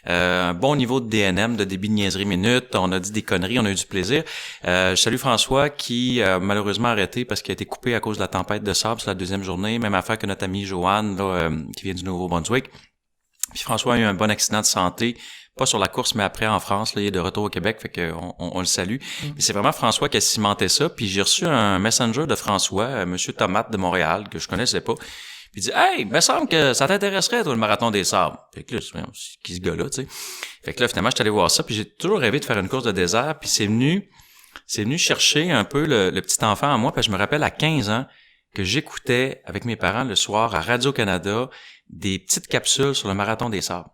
Un bon niveau de DNM, de débit de niaiserie minute, on a dit des conneries, on a eu du plaisir. Je salue François qui a malheureusement arrêté parce qu'il a été coupé à cause de la tempête de sable sur la 2e journée, même affaire que notre ami Joanne là, qui vient du Nouveau-Brunswick. Puis François a eu un bon accident de santé, pas sur la course, mais après en France, là, il est de retour au Québec, fait que on le salue. Mais c'est vraiment François qui a cimenté ça, puis j'ai reçu un messenger de François, Monsieur Tomate de Montréal, que je connaissais pas. Puis il dit « Hey, il me semble que ça t'intéresserait, toi, le marathon des sables. » Fait que là, c'est qui ce gars-là, tu sais. Fait que là, finalement, je suis allé voir ça, puis j'ai toujours rêvé de faire une course de désert, puis c'est venu chercher un peu le petit enfant en moi, parce que je me rappelle à 15 ans que j'écoutais avec mes parents le soir à Radio-Canada des petites capsules sur le marathon des sables.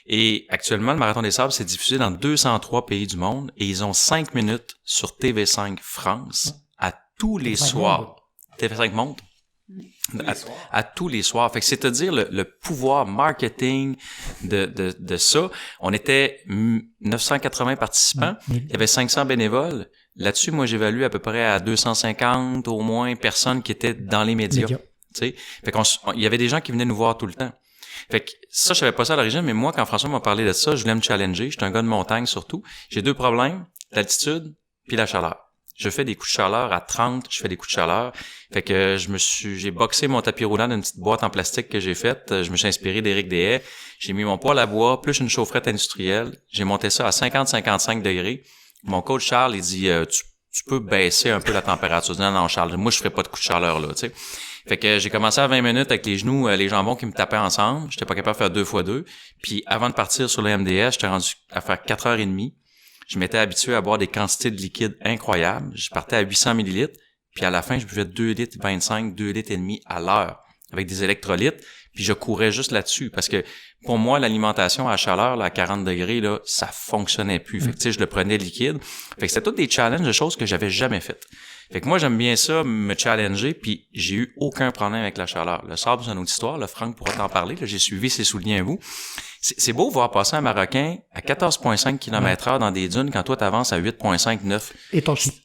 Et actuellement, le Marathon des Sables, c'est diffusé dans 203 pays du monde et ils ont 5 minutes sur TV5 France à tous les soirs. TV5 monte? À tous les soirs. Fait que c'est-à-dire le pouvoir marketing de ça. On était 980 participants. Il y avait 500 bénévoles. Là-dessus, moi, j'évalue à peu près à 250 au moins personnes qui étaient dans les médias. Tu sais. Fait il y avait des gens qui venaient nous voir tout le temps. Fait que ça, je savais pas ça à l'origine, mais moi, quand François m'a parlé de ça, je voulais me challenger. J'étais un gars de montagne surtout. J'ai 2 problèmes, l'altitude puis la chaleur. Je fais des coups de chaleur à 30, je fais des coups de chaleur. Fait que j'ai boxé mon tapis roulant d'une petite boîte en plastique que j'ai faite. Je me suis inspiré d'Éric Deshaies. J'ai mis mon poêle à bois plus une chaufferette industrielle. J'ai monté ça à 50-55 degrés. Mon coach Charles, il dit tu peux baisser un peu la température. Je dis, non, Charles, moi je ferai pas de coups de chaleur là, tu sais. Fait que j'ai commencé à 20 minutes avec les genoux, les jambons qui me tapaient ensemble. J'étais pas capable de faire 2 x 2. Puis avant de partir sur le MDS, j'étais rendu à faire 4h30. Je m'étais habitué à boire des quantités de liquide incroyables. Je partais à 800 millilitres. Puis à la fin, je buvais 2 litres 25, 2 litres et demi à l'heure avec des électrolytes. Puis je courais juste là-dessus parce que pour moi, l'alimentation à chaleur, là, à 40 degrés, là, ça fonctionnait plus. Fait que tu sais, je le prenais liquide. Fait que c'était tous des challenges de choses que j'avais jamais faites. Fait que moi, j'aime bien ça, me challenger, puis j'ai eu aucun problème avec la chaleur. Le sable, c'est une autre histoire. Là, Franck pourra t'en parler. Là, j'ai suivi ses souliers à vous. c'est beau voir passer un Marocain à 14,5 km/h dans des dunes quand toi t'avances à 8,5, 9. Et t'en chies.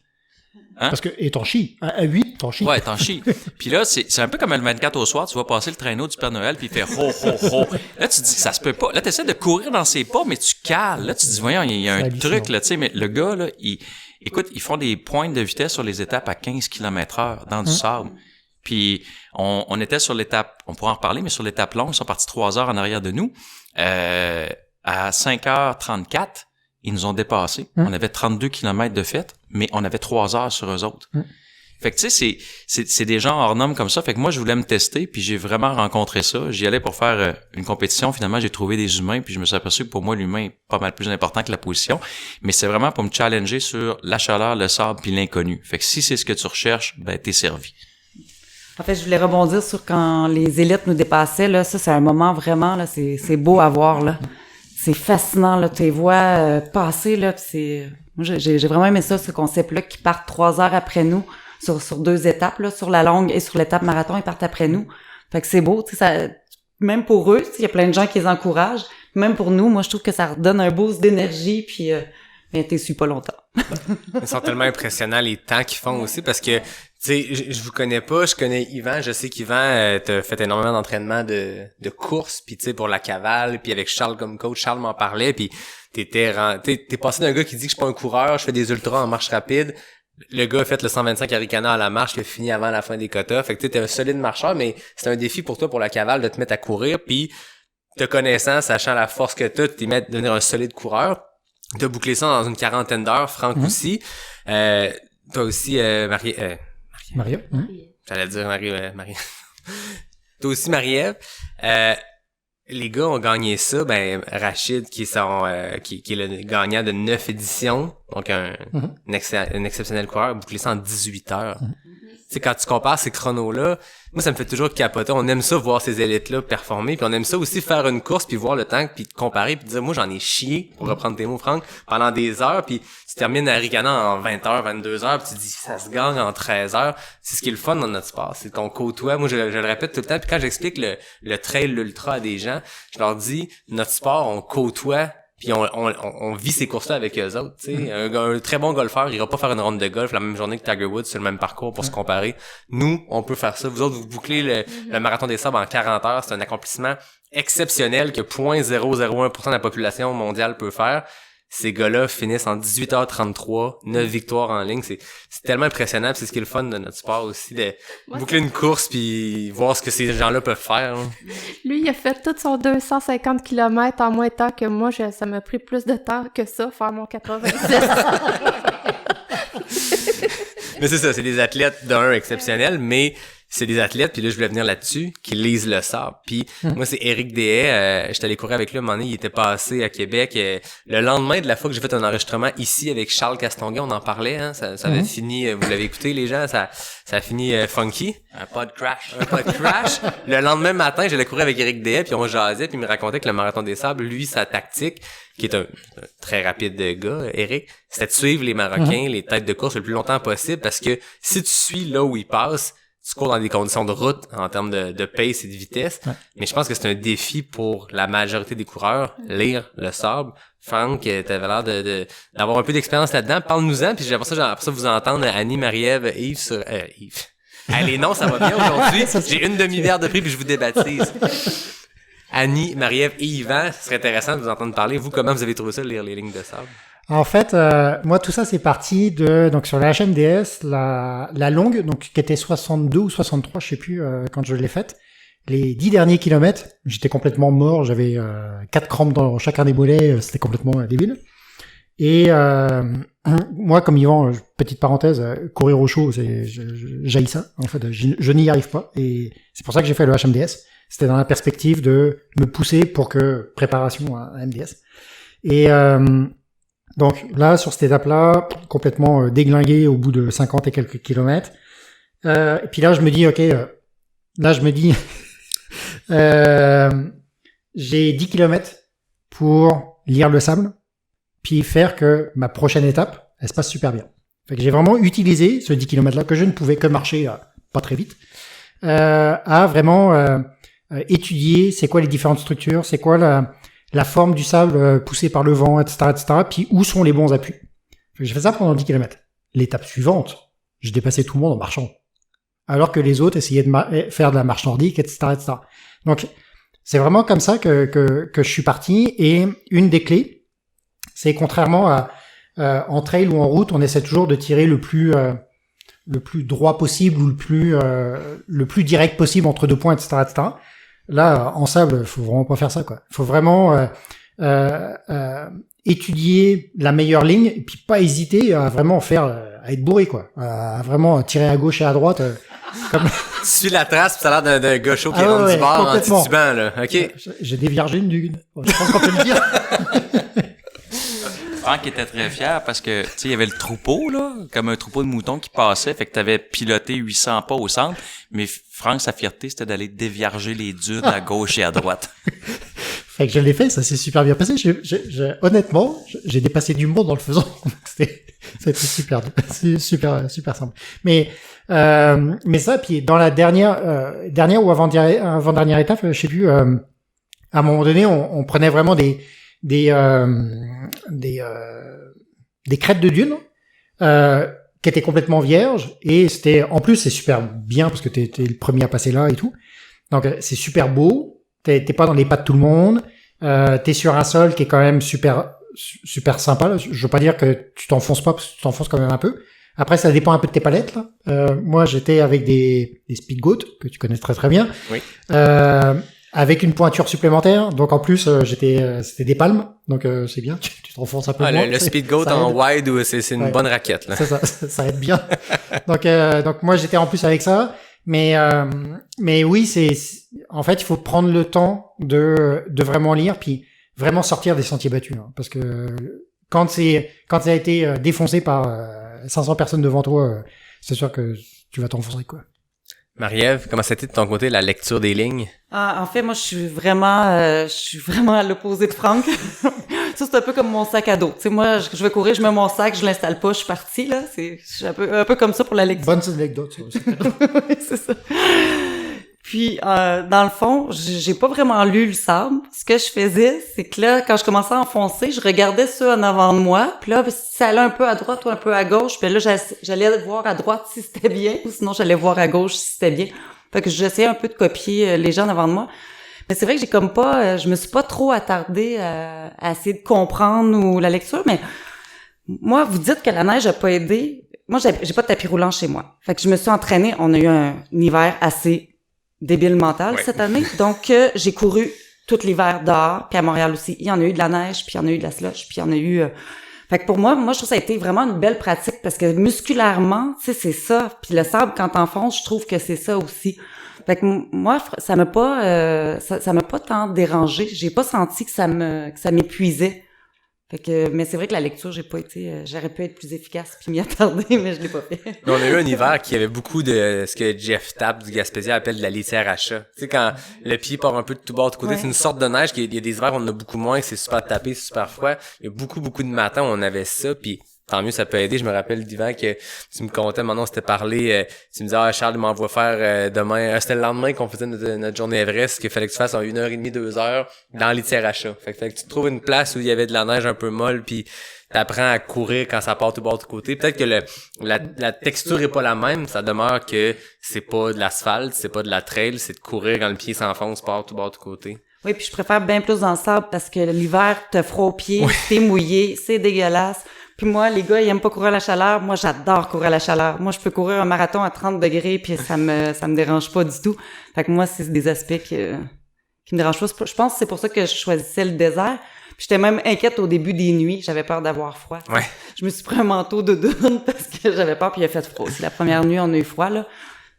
Hein? Parce que, et t'en chies. À 8, t'en chies. Ouais, t'en chies. Puis là, c'est un peu comme le 24 au soir, tu vas passer le traîneau du Père Noël, puis il fait ho, ho, ho. Là, tu te dis, ça se peut pas. Là, t'essaies de courir dans ses pas, mais tu cales. Là, tu te dis, voyons, il y a un truc, là, tu sais, mais le gars, là, écoute, ils font des pointes de vitesse sur les étapes à 15 km/h dans du sable. Puis, on était sur l'étape, on pourra en reparler, mais sur l'étape longue, ils sont partis 3 heures en arrière de nous. À 5h34, ils nous ont dépassés. On avait 32 km de fait, mais on avait 3 heures sur eux autres. Fait que tu sais, c'est des gens hors normes comme ça. Fait que moi, je voulais me tester, puis j'ai vraiment rencontré ça. J'y allais pour faire une compétition. Finalement, j'ai trouvé des humains, puis je me suis aperçu que pour moi, l'humain est pas mal plus important que la position. Mais c'est vraiment pour me challenger sur la chaleur, le sable, puis l'inconnu. Fait que si c'est ce que tu recherches, ben t'es servi. En fait, je voulais rebondir sur quand les élites nous dépassaient, là. Ça, c'est un moment vraiment, là, c'est beau à voir, là. C'est fascinant, là, tu les vois passer, là, pis c'est... Moi, j'ai vraiment aimé ça, ce concept-là, qui partent 3 heures après nous, sur 2 étapes, là, sur la longue et sur l'étape marathon, ils partent après nous. Fait que c'est beau, tu sais, ça... Même pour eux, il y a plein de gens qui les encouragent. Même pour nous, moi, je trouve que ça redonne un boost d'énergie, puis t'es su pas longtemps. Ils sont tellement impressionnants, les temps qu'ils font aussi, parce que, tu sais, je vous connais pas, je connais Yvan, je sais qu'Yvan, t'as fait énormément d'entraînement de course, puis tu sais, pour la cavale, puis avec Charles comme coach, Charles m'en parlait, puis t'es passé d'un gars qui dit que je suis pas un coureur, je fais des ultras en marche rapide. Le gars a fait le 125 Arikana à la marche, qui a fini avant la fin des quotas. Fait que tu t'es un solide marcheur, mais c'est un défi pour toi, pour la cavale, de te mettre à courir, puis te connaissant, sachant la force que t'as, devenir un solide coureur. T'as bouclé ça dans une 40aine d'heures, Franck aussi. T'as aussi Maria. J'allais dire Marie. T'as aussi Marie-Ève. Les gars ont gagné ça, Rachid qui est le gagnant de 9 éditions, donc un exceptionnel coureur, a bouclé ça en 18 heures. Tu sais, quand tu compares ces chronos-là, moi ça me fait toujours capoter. On aime ça voir ces élites-là performer, puis on aime ça aussi faire une course puis voir le temps, puis comparer, puis dire moi j'en ai chié, pour reprendre tes mots Franck, pendant des heures, puis tu termines à Ricana en 20h, 22h, puis tu dis ça se gagne en 13h. C'est ce qui est le fun dans notre sport, c'est qu'on côtoie. Moi je le répète tout le temps, puis quand j'explique le trail, l'ultra à des gens, je leur dis notre sport, on côtoie. Puis on vit ces courses-là avec eux autres, tu sais. Un très bon golfeur, il ira pas faire une ronde de golf la même journée que Tiger Woods sur le même parcours pour se comparer. Nous, on peut faire ça. Vous autres, vous bouclez le marathon des sables en 40 heures. C'est un accomplissement exceptionnel que 0.001% de la population mondiale peut faire. Ces gars-là finissent en 18h33, 9 victoires en ligne. C'est tellement impressionnant. Puis c'est ce qui est le fun de notre sport aussi, de boucler une course puis voir ce que ces gens-là peuvent faire. Hein. Lui, il a fait tout son 250 km en moins de temps que moi. Ça m'a pris plus de temps que ça, faire mon 86. Mais c'est ça, c'est des athlètes d'un exceptionnels, mais c'est des athlètes, puis là, je voulais venir là-dessus, qui lisent le sable. Puis moi, c'est Éric Dehaye, j'étais allé courir avec lui, à un moment donné, il était passé à Québec. Le lendemain de la fois que j'ai fait un enregistrement ici avec Charles Castonguay, on en parlait, hein, ça avait fini, vous l'avez écouté, les gens, ça a fini funky. Un pas de crash. Un pas de crash. Le lendemain matin, j'allais courir avec Éric Dehaye, puis on jasait, puis il me racontait que le marathon des sables, lui, sa tactique, qui est un très rapide gars, Éric, c'était de suivre les Marocains, les têtes de course le plus longtemps possible, parce que si tu suis là où ils passent, tu cours dans des conditions de route en termes de pace et de vitesse. Mais je pense que c'est un défi pour la majorité des coureurs, lire le sable. Franck, t'avais l'air d'avoir un peu d'expérience là-dedans. Parle-nous-en, puis j'aimerais ça vous entendre Annie, Marie-Ève, Yves sur... Yves. Les noms, ça va bien aujourd'hui. J'ai une demi-verre de prix, puis je vous débaptise. Annie, Marie-Ève et Yvan, ce serait intéressant de vous entendre parler. Vous, comment vous avez trouvé ça, lire les lignes de sable? En fait, moi, tout ça, c'est parti donc sur la HMDS, la longue, donc, qui était 62 ou 63, je sais plus, quand je l'ai faite. Les 10 derniers kilomètres, j'étais complètement mort, j'avais 4 crampes dans chacun des mollets, c'était complètement débile. Et moi, comme Yvan, petite parenthèse, courir au chaud, j'haïs ça. En fait, je n'y arrive pas. Et c'est pour ça que j'ai fait le HMDS. C'était dans la perspective de me pousser pour que préparation à MDS. Et donc là, sur cette étape-là, complètement déglingué au bout de 50 et quelques kilomètres. Et puis là, je me dis, j'ai 10 kilomètres pour lire le sable, puis faire que ma prochaine étape, elle se passe super bien. Fait que j'ai vraiment utilisé ce 10 kilomètres-là, que je ne pouvais que marcher pas très vite, à vraiment étudier c'est quoi les différentes structures, c'est quoi la la forme du sable poussé par le vent, etc., etc., puis où sont les bons appuis. J'ai fait ça pendant 10 km. L'étape suivante, j'ai dépassé tout le monde en marchant. Alors que les autres essayaient de faire de la marche nordique, etc., etc. Donc, c'est vraiment comme ça que je suis parti. Et une des clés, c'est contrairement à en trail ou en route, on essaie toujours de tirer le plus droit possible ou le plus direct possible entre 2 points, etc., etc. Là, en sable, faut vraiment pas faire ça, quoi. Faut vraiment étudier la meilleure ligne et puis pas hésiter à vraiment à être bourré, quoi. À vraiment tirer à gauche et à droite. Comme... Tu suis la trace, pis ça a l'air d'un gars chaud qui rentre du bord en titubant, là. OK. J'ai déviergé une dune. Je pense qu'on peut le dire. Franck était très fier parce que, tu sais, il y avait le troupeau, là, comme un troupeau de moutons qui passait, fait que t'avais piloté 800 pas au centre, mais Franck, sa fierté, c'était d'aller dévierger les dunes à gauche et à droite. Fait que je l'ai fait, ça s'est super bien passé. Honnêtement, j'ai dépassé du monde en le faisant. C'était super simple. Mais ça, puis dans la dernière ou avant-dernière étape, je sais plus, à un moment donné, on prenait vraiment des crêtes de dunes, qui étaient complètement vierges, et en plus, c'est super bien parce que t'es le premier à passer là et tout. Donc, c'est super beau. T'es pas dans les pas de tout le monde. T'es sur un sol qui est quand même super sympa, là. Je veux pas dire que tu t'enfonces pas, parce que tu t'enfonces quand même un peu. Après, ça dépend un peu de tes palettes, là. Moi, j'étais avec des speed goat, que tu connais très très bien. Oui. Avec une pointure supplémentaire. Donc, en plus, c'était des palmes. Donc, c'est bien. Tu t'enfonces un peu moins. Le speed goat en wide, c'est une bonne raquette, là. C'est ça, ça aide bien. Donc moi, j'étais en plus avec ça. Mais oui, en fait, il faut prendre le temps de vraiment lire, puis vraiment sortir des sentiers battus, hein, parce que quand ça a été défoncé par 500 personnes devant toi, c'est sûr que tu vas t'enfoncer, quoi. Marie-Ève, comment c'était de ton côté la lecture des lignes? En fait, moi, je suis vraiment à l'opposé de Franck. Ça, c'est un peu comme mon sac à dos. Tu sais, moi, je vais courir, je mets mon sac, je l'installe pas, je suis partie, là. Je suis un peu comme ça pour la lecture. Bonne anecdote, ça aussi. Oui, c'est ça. Puis, dans le fond, j'ai pas vraiment lu le sable. Ce que je faisais, c'est que là, quand je commençais à enfoncer, je regardais ça en avant de moi. Puis là, ça allait un peu à droite ou un peu à gauche. Puis là, j'allais voir à droite si c'était bien, ou sinon j'allais voir à gauche si c'était bien. Fait que j'essayais un peu de copier les gens en avant de moi. Mais c'est vrai que je me suis pas trop attardée à essayer de comprendre ou la lecture, mais moi, vous dites que la neige a pas aidé. Moi, j'ai pas de tapis roulant chez moi. Fait que je me suis entraînée. On a eu un hiver assez débile mental cette année. Donc, j'ai couru tout l'hiver dehors. Puis à Montréal aussi, il y en a eu de la neige, puis il y en a eu de la slush, puis il y en a eu... Fait que pour moi, je trouve que ça a été vraiment une belle pratique parce que musculairement, tu sais, c'est ça. Puis le sable, quand t'enfonces, je trouve que c'est ça aussi. Fait que moi, ça m'a pas tant dérangé. J'ai pas senti que ça m'épuisait. Fait que, mais c'est vrai que la lecture, j'aurais pu être plus efficace puis m'y attarder, mais je l'ai pas fait. Mais on a eu un hiver qui avait beaucoup de ce que Jeff Tapp du Gaspésia appelle de la litière à chat. Tu sais, quand le pied part un peu de tout bord de côté, c'est une sorte de neige il y a des hivers où on en a beaucoup moins, que c'est super tapé, super froid. Il y a beaucoup de matins où on avait ça, puis tant mieux, ça peut aider. Je me rappelle d'hiver que tu me contais, maintenant on s'était parlé, tu me disais, Charles m'envoie faire demain, c'était le lendemain qu'on faisait notre journée Everest, qu'il fallait que tu fasses en 1h30, 2h dans les tiers à chat. Fait que tu trouves une place où il y avait de la neige un peu molle, puis t'apprends à courir quand ça part tout bord de côté. Peut-être que la texture est pas la même, ça demeure que c'est pas de l'asphalte, c'est pas de la trail, c'est de courir quand le pied s'enfonce part tout bord de côté. Oui, puis je préfère bien plus dans le sable parce que l'hiver, t'as froid aux pieds, t'es mouillé, c'est dégueulasse. Puis moi, les gars, ils aiment pas courir à la chaleur. Moi, j'adore courir à la chaleur. Moi, je peux courir un marathon à 30 degrés puis ça me dérange pas du tout. Fait que moi, c'est des aspects qui me dérangent pas. Je pense que c'est pour ça que je choisissais le désert. Puis j'étais même inquiète au début des nuits. J'avais peur d'avoir froid. Ouais. Je me suis pris un manteau de doudoune parce que j'avais peur puis il a fait froid. C'est la première nuit, on a eu froid, là.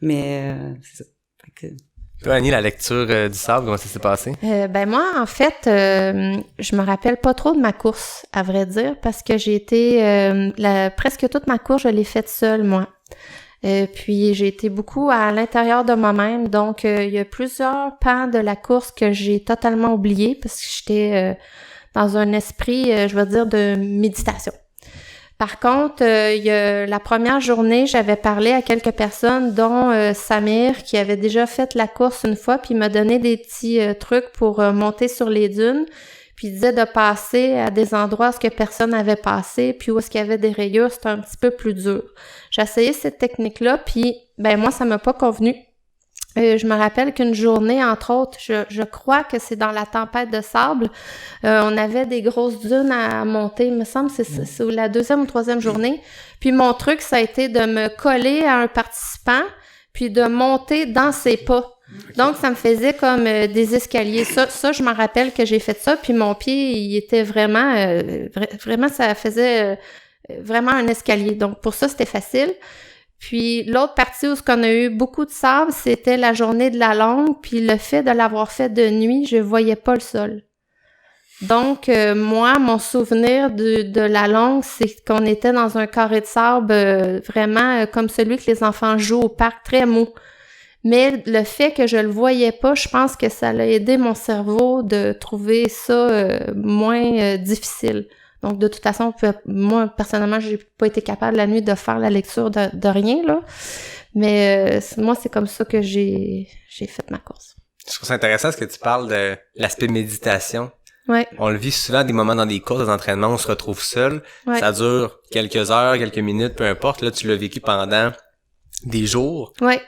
Mais, c'est ça. Fait que... Toi, Annie, la lecture du sable, comment ça s'est passé? Ben moi, en fait, je me rappelle pas trop de ma course, à vrai dire, parce que j'ai été... presque toute ma course, je l'ai faite seule, moi. Puis j'ai été beaucoup à l'intérieur de moi-même, donc il y a plusieurs pans de la course que j'ai totalement oublié parce que j'étais dans un esprit, je vais dire, de méditation. Par contre, la première journée, j'avais parlé à quelques personnes, dont Samir, qui avait déjà fait la course une fois, puis il m'a donné des petits trucs pour monter sur les dunes. Puis il disait de passer à des endroits où personne n'avait passé, puis où est-ce qu'il y avait des rayures, c'était un petit peu plus dur. J'ai essayé cette technique-là, puis moi, ça m'a pas convenu. Je me rappelle qu'une journée, entre autres, je crois que c'est dans la tempête de sable, on avait des grosses dunes à monter, il me semble, c'est la 2e ou 3e journée. Puis mon truc, ça a été de me coller à un participant, puis de monter dans ses pas. Donc, ça me faisait comme des escaliers. Ça, je me rappelle que j'ai fait ça, puis mon pied, il était vraiment, vraiment, ça faisait vraiment un escalier. Donc, pour ça, c'était facile. Puis l'autre partie où on a eu beaucoup de sable, c'était la journée de la longue, puis le fait de l'avoir fait de nuit, je voyais pas le sol. Donc, moi, mon souvenir de la longue, c'est qu'on était dans un carré de sable vraiment comme celui que les enfants jouent au parc, très mou. Mais le fait que je le voyais pas, je pense que ça a aidé mon cerveau de trouver ça moins difficile. Donc, de toute façon, moi, personnellement, j'ai pas été capable la nuit de faire la lecture de rien, là. Mais moi, c'est comme ça que j'ai fait ma course. Je trouve ça intéressant ce que tu parles de l'aspect méditation. Ouais. On le vit souvent des moments dans des courses, des entraînements, on se retrouve seul. Ouais. Ça dure quelques heures, quelques minutes, peu importe. Là, tu l'as vécu pendant des jours. Ouais.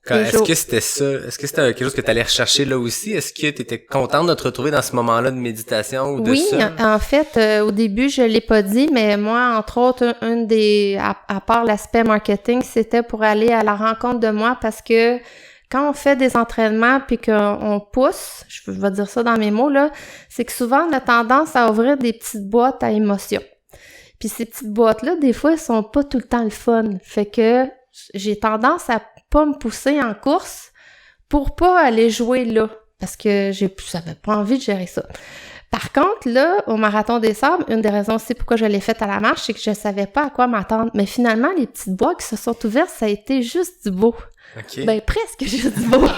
Est-ce que c'était ça? Est-ce que c'était quelque chose que tu allais rechercher là aussi? Est-ce que tu étais contente de te retrouver dans ce moment-là de méditation ou de ça? Oui, en fait, au début, je l'ai pas dit, mais moi, entre autres, à part l'aspect marketing, c'était pour aller à la rencontre de moi parce que quand on fait des entraînements puis qu'on pousse, je vais dire ça dans mes mots, là, c'est que souvent, on a tendance à ouvrir des petites boîtes à émotions. Puis ces petites boîtes-là, des fois, elles sont pas tout le temps le fun. Fait que j'ai tendance à pas me pousser en course pour pas aller jouer là, parce que j'avais pas envie de gérer ça. Par contre, là, au Marathon des Sables, une des raisons aussi pourquoi je l'ai faite à la marche, c'est que je savais pas à quoi m'attendre. Mais finalement, les petites boîtes qui se sont ouvertes, ça a été juste du beau. Okay. Ben, presque juste du beau.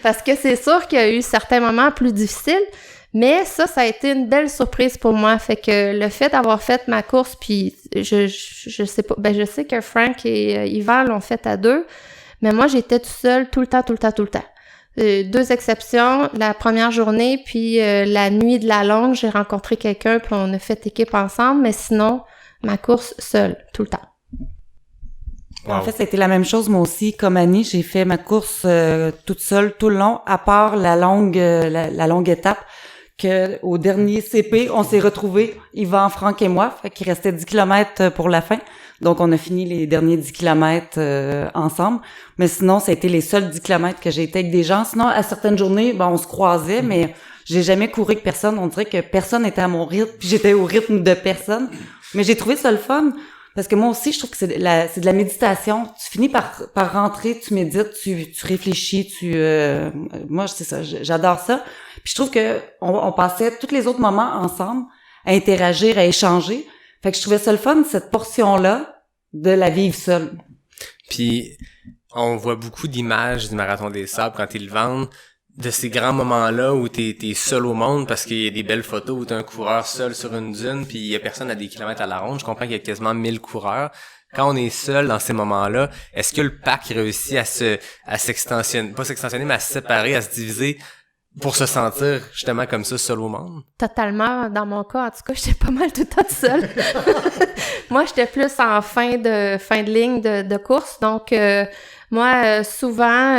Parce que c'est sûr qu'il y a eu certains moments plus difficiles, mais ça a été une belle surprise pour moi. Fait que le fait d'avoir fait ma course, puis je sais pas, je sais que Frank et Yvan l'ont fait à 2, mais moi, j'étais toute seule tout le temps. 2 exceptions, la première journée, puis la nuit de la longue, j'ai rencontré quelqu'un, puis on a fait équipe ensemble, mais sinon, ma course seule, tout le temps. Wow. En fait, ça a été la même chose, moi aussi. Comme Annie, j'ai fait ma course toute seule, tout le long, à part la longue étape, que au dernier CP, on s'est retrouvés, Yvan, Franck et moi, fait qu'il restait 10 km pour la fin. Donc, on a fini les derniers 10 km ensemble. Mais sinon, ça a été les seuls 10 km que j'ai été avec des gens. Sinon, à certaines journées, on se croisait, mais j'ai jamais couru avec personne. On dirait que personne était à mon rythme, puis j'étais au rythme de personne. Mais j'ai trouvé ça le fun. Parce que moi aussi, je trouve que c'est de la méditation. Tu finis par rentrer, tu médites, tu réfléchis, moi, c'est ça, j'adore ça. Puis je trouve que on passait tous les autres moments ensemble à interagir, à échanger. Fait que je trouvais ça le fun, cette portion-là, de la vivre seule. Puis, on voit beaucoup d'images du Marathon des Sables quand ils le vendent, de ces grands moments-là où t'es seul au monde parce qu'il y a des belles photos où t'es un coureur seul sur une dune puis il y a personne à des kilomètres à la ronde. Je comprends qu'il y a quasiment 1000 coureurs. Quand on est seul dans ces moments-là, est-ce que le pack réussit à s'extensionner, pas s'extensionner, mais à se séparer, à se diviser pour se sentir justement comme ça seul au monde? Totalement. Dans mon cas, en tout cas, j'étais pas mal tout le temps seule. Moi, j'étais plus en fin de ligne de course. Donc, moi, souvent,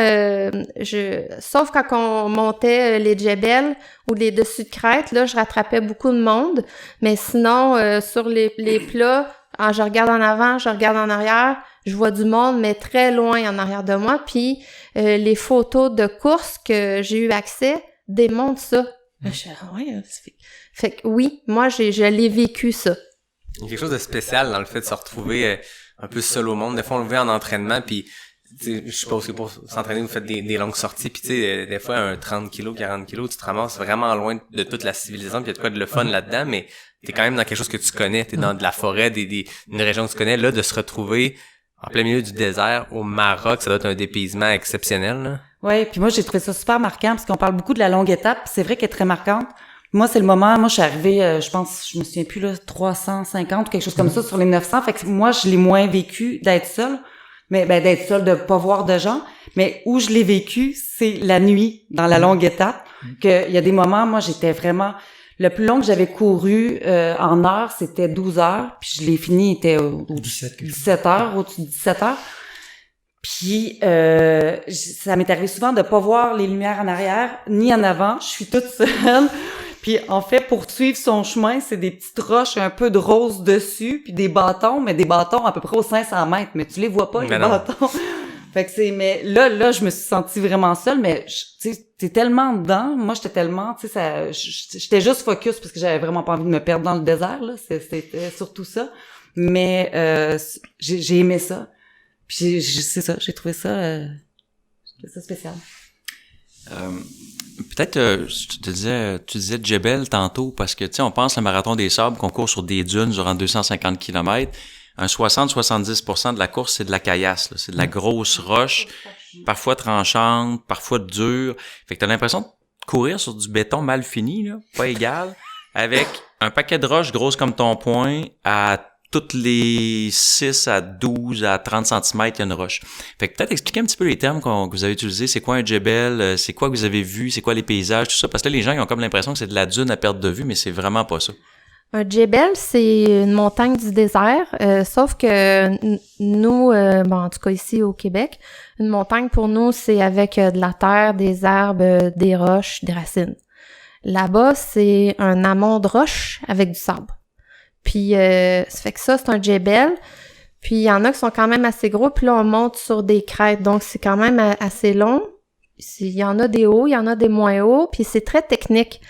sauf quand on montait les djebels ou les dessus de crête, là, je rattrapais beaucoup de monde. Mais sinon, sur les plats, je regarde en avant, je regarde en arrière, je vois du monde, mais très loin en arrière de moi. Puis, les photos de course que j'ai eu accès démontrent ça. Fait que oui, moi, je l'ai vécu, ça. Il y a quelque chose de spécial dans le fait de se retrouver un peu seul au monde. Des fois, on le vit en entraînement, puis je suppose que pour s'entraîner, vous faites des longues sorties, puis tu sais, des fois, un 30 kilos, 40 kilos, tu te ramasses vraiment loin de toute la civilisation, puis il y a de quoi de le fun là-dedans, mais t'es quand même dans quelque chose que tu connais, t'es dans de la forêt, une région que tu connais, là, de se retrouver en plein milieu du désert, au Maroc, ça doit être un dépaysement exceptionnel, là. Ouais, puis moi, j'ai trouvé ça super marquant, parce qu'on parle beaucoup de la longue étape, c'est vrai qu'elle est très marquante. Moi, c'est le moment, moi, je suis arrivée, je me souviens plus, là, 350 ou quelque chose comme ça sur les 900, fait que moi, je l'ai moins vécu d'être seule, mais d'être seule, de pas voir de gens. Mais où je l'ai vécu, c'est la nuit, dans la longue étape, que il y a des moments, moi, j'étais vraiment... Le plus long que j'avais couru en heure, c'était 12 heures, puis je l'ai fini, il était au 17 heures, au-dessus de 17 heures. Puis ça m'est arrivé souvent de pas voir les lumières en arrière, ni en avant. Je suis toute seule. Puis en fait, pour suivre son chemin, c'est des petites roches, un peu de rose dessus, puis des bâtons, mais des bâtons à peu près aux 500 mètres. Mais tu les vois pas, les bâtons. Fait que mais là, je me suis sentie vraiment seule, mais tu sais, t'es tellement dedans. Moi, j'étais tellement, tu sais, j'étais juste focus parce que j'avais vraiment pas envie de me perdre dans le désert, là. C'était surtout ça. Mais j'ai aimé ça. Puis c'est ça, j'ai trouvé ça spécial. Peut-être, tu disais Djebel tantôt, parce que, tu sais, on pense le marathon des sables qu'on court sur des dunes durant 250 km. Un 60-70% de la course, c'est de la caillasse, là. C'est de la grosse roche, parfois tranchante, parfois dure. Fait que t'as l'impression de courir sur du béton mal fini, là, pas égal, avec un paquet de roches grosses comme ton poing à toutes les 6 à 12 à 30 cm, il y a une roche. Fait que peut-être expliquer un petit peu les termes que vous avez utilisés. C'est quoi un djebel? C'est quoi que vous avez vu? C'est quoi les paysages? Tout ça. Parce que là, les gens ils ont comme l'impression que c'est de la dune à perte de vue, mais c'est vraiment pas ça. Un djebel, c'est une montagne du désert, sauf que nous, en tout cas ici au Québec, une montagne pour nous, c'est avec de la terre, des herbes, des roches, des racines. Là-bas, c'est un amont de roches avec du sable. Puis ça fait que ça, c'est un djebel. Puis il y en a qui sont quand même assez gros, puis là, on monte sur des crêtes, donc c'est quand même assez long. Il y en a des hauts, il y en a des moins hauts, puis c'est très technique.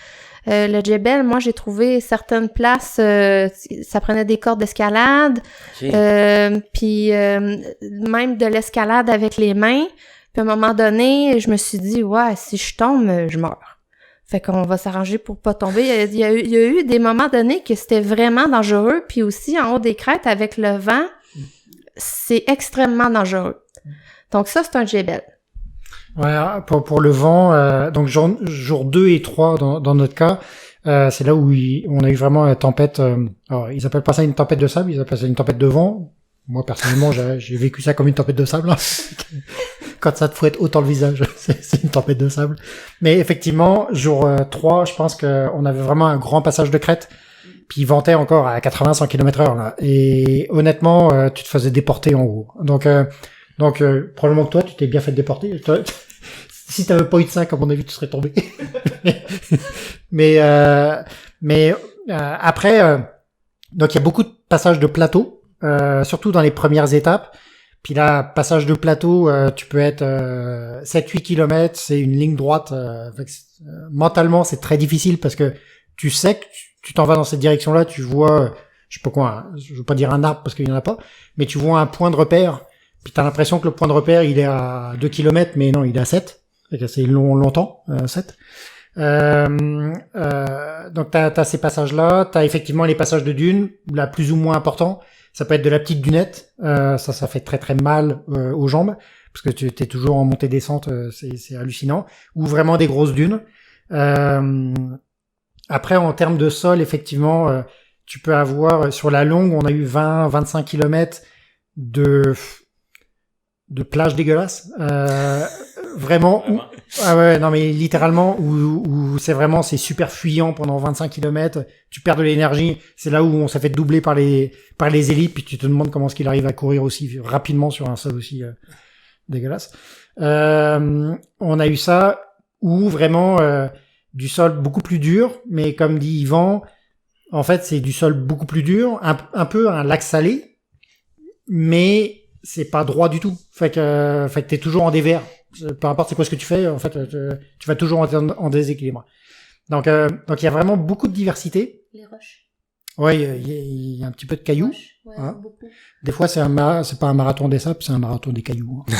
Le djebel, moi, j'ai trouvé certaines places, ça prenait des cordes d'escalade, puis même de l'escalade avec les mains. Puis à un moment donné, je me suis dit, ouais, si je tombe, je meurs. Fait qu'on va s'arranger pour pas tomber. Il y a eu des moments donnés que c'était vraiment dangereux, puis aussi en haut des crêtes avec le vent, c'est extrêmement dangereux. Donc ça, c'est un djebel. Ouais, pour le vent, donc jour 2 et 3 dans notre cas, c'est là où on a eu vraiment une tempête. Alors, ils appellent pas ça une tempête de sable, ils appellent ça une tempête de vent. Moi, personnellement, j'ai vécu ça comme une tempête de sable. Hein. Quand ça te fouette autant le visage, c'est une tempête de sable. Mais effectivement, jour 3, je pense qu'on avait vraiment un grand passage de crête. Puis il ventait encore à 80-100 km/h, là. Et honnêtement, tu te faisais déporter en haut. Donc probablement que toi, tu t'es bien fait déporter. Si t'avais pas eu de 5, à mon avis, tu serais tombé. mais après, donc il y a beaucoup de passages de plateau, surtout dans les premières étapes. Puis là, passage de plateau, tu peux être 7-8 km, c'est une ligne droite. Mentalement, c'est très difficile parce que tu sais que tu t'en vas dans cette direction-là, tu vois, je sais pas quoi, je veux pas dire un arbre parce qu'il y en a pas, mais tu vois un point de repère. Puis t'as l'impression que le point de repère, il est à 2 km, mais non, il est à 7. C'est longtemps, 7. Donc t'as ces passages-là, t'as effectivement les passages de dunes, là plus ou moins importants. Ça peut être de la petite dunette, ça fait très très mal aux jambes, parce que tu t'es toujours en montée-descente, c'est hallucinant. Ou vraiment des grosses dunes. Après, en termes de sol, effectivement, tu peux avoir, sur la longue, on a eu 20-25 km de plages dégueulasses. Vraiment. Ah ouais, non mais littéralement, où c'est super fuyant pendant 25 km, tu perds de l'énergie, c'est là où on s'est fait doubler par les élites, puis tu te demandes comment est-ce qu'il arrive à courir aussi rapidement sur un sol aussi dégueulasse. On a eu ça, où vraiment du sol beaucoup plus dur, mais comme dit Yvan, en fait c'est du sol beaucoup plus dur, un peu un lac salé, mais c'est pas droit du tout. Fait que t'es toujours en dévers. Peu importe c'est quoi ce que tu fais, en fait, tu vas toujours en déséquilibre. Donc il y a vraiment beaucoup de diversité. Les roches. Ouais, il y a un petit peu de cailloux. Ouais, hein. Beaucoup. Des fois, c'est pas un marathon des sables, c'est un marathon des cailloux. Hein.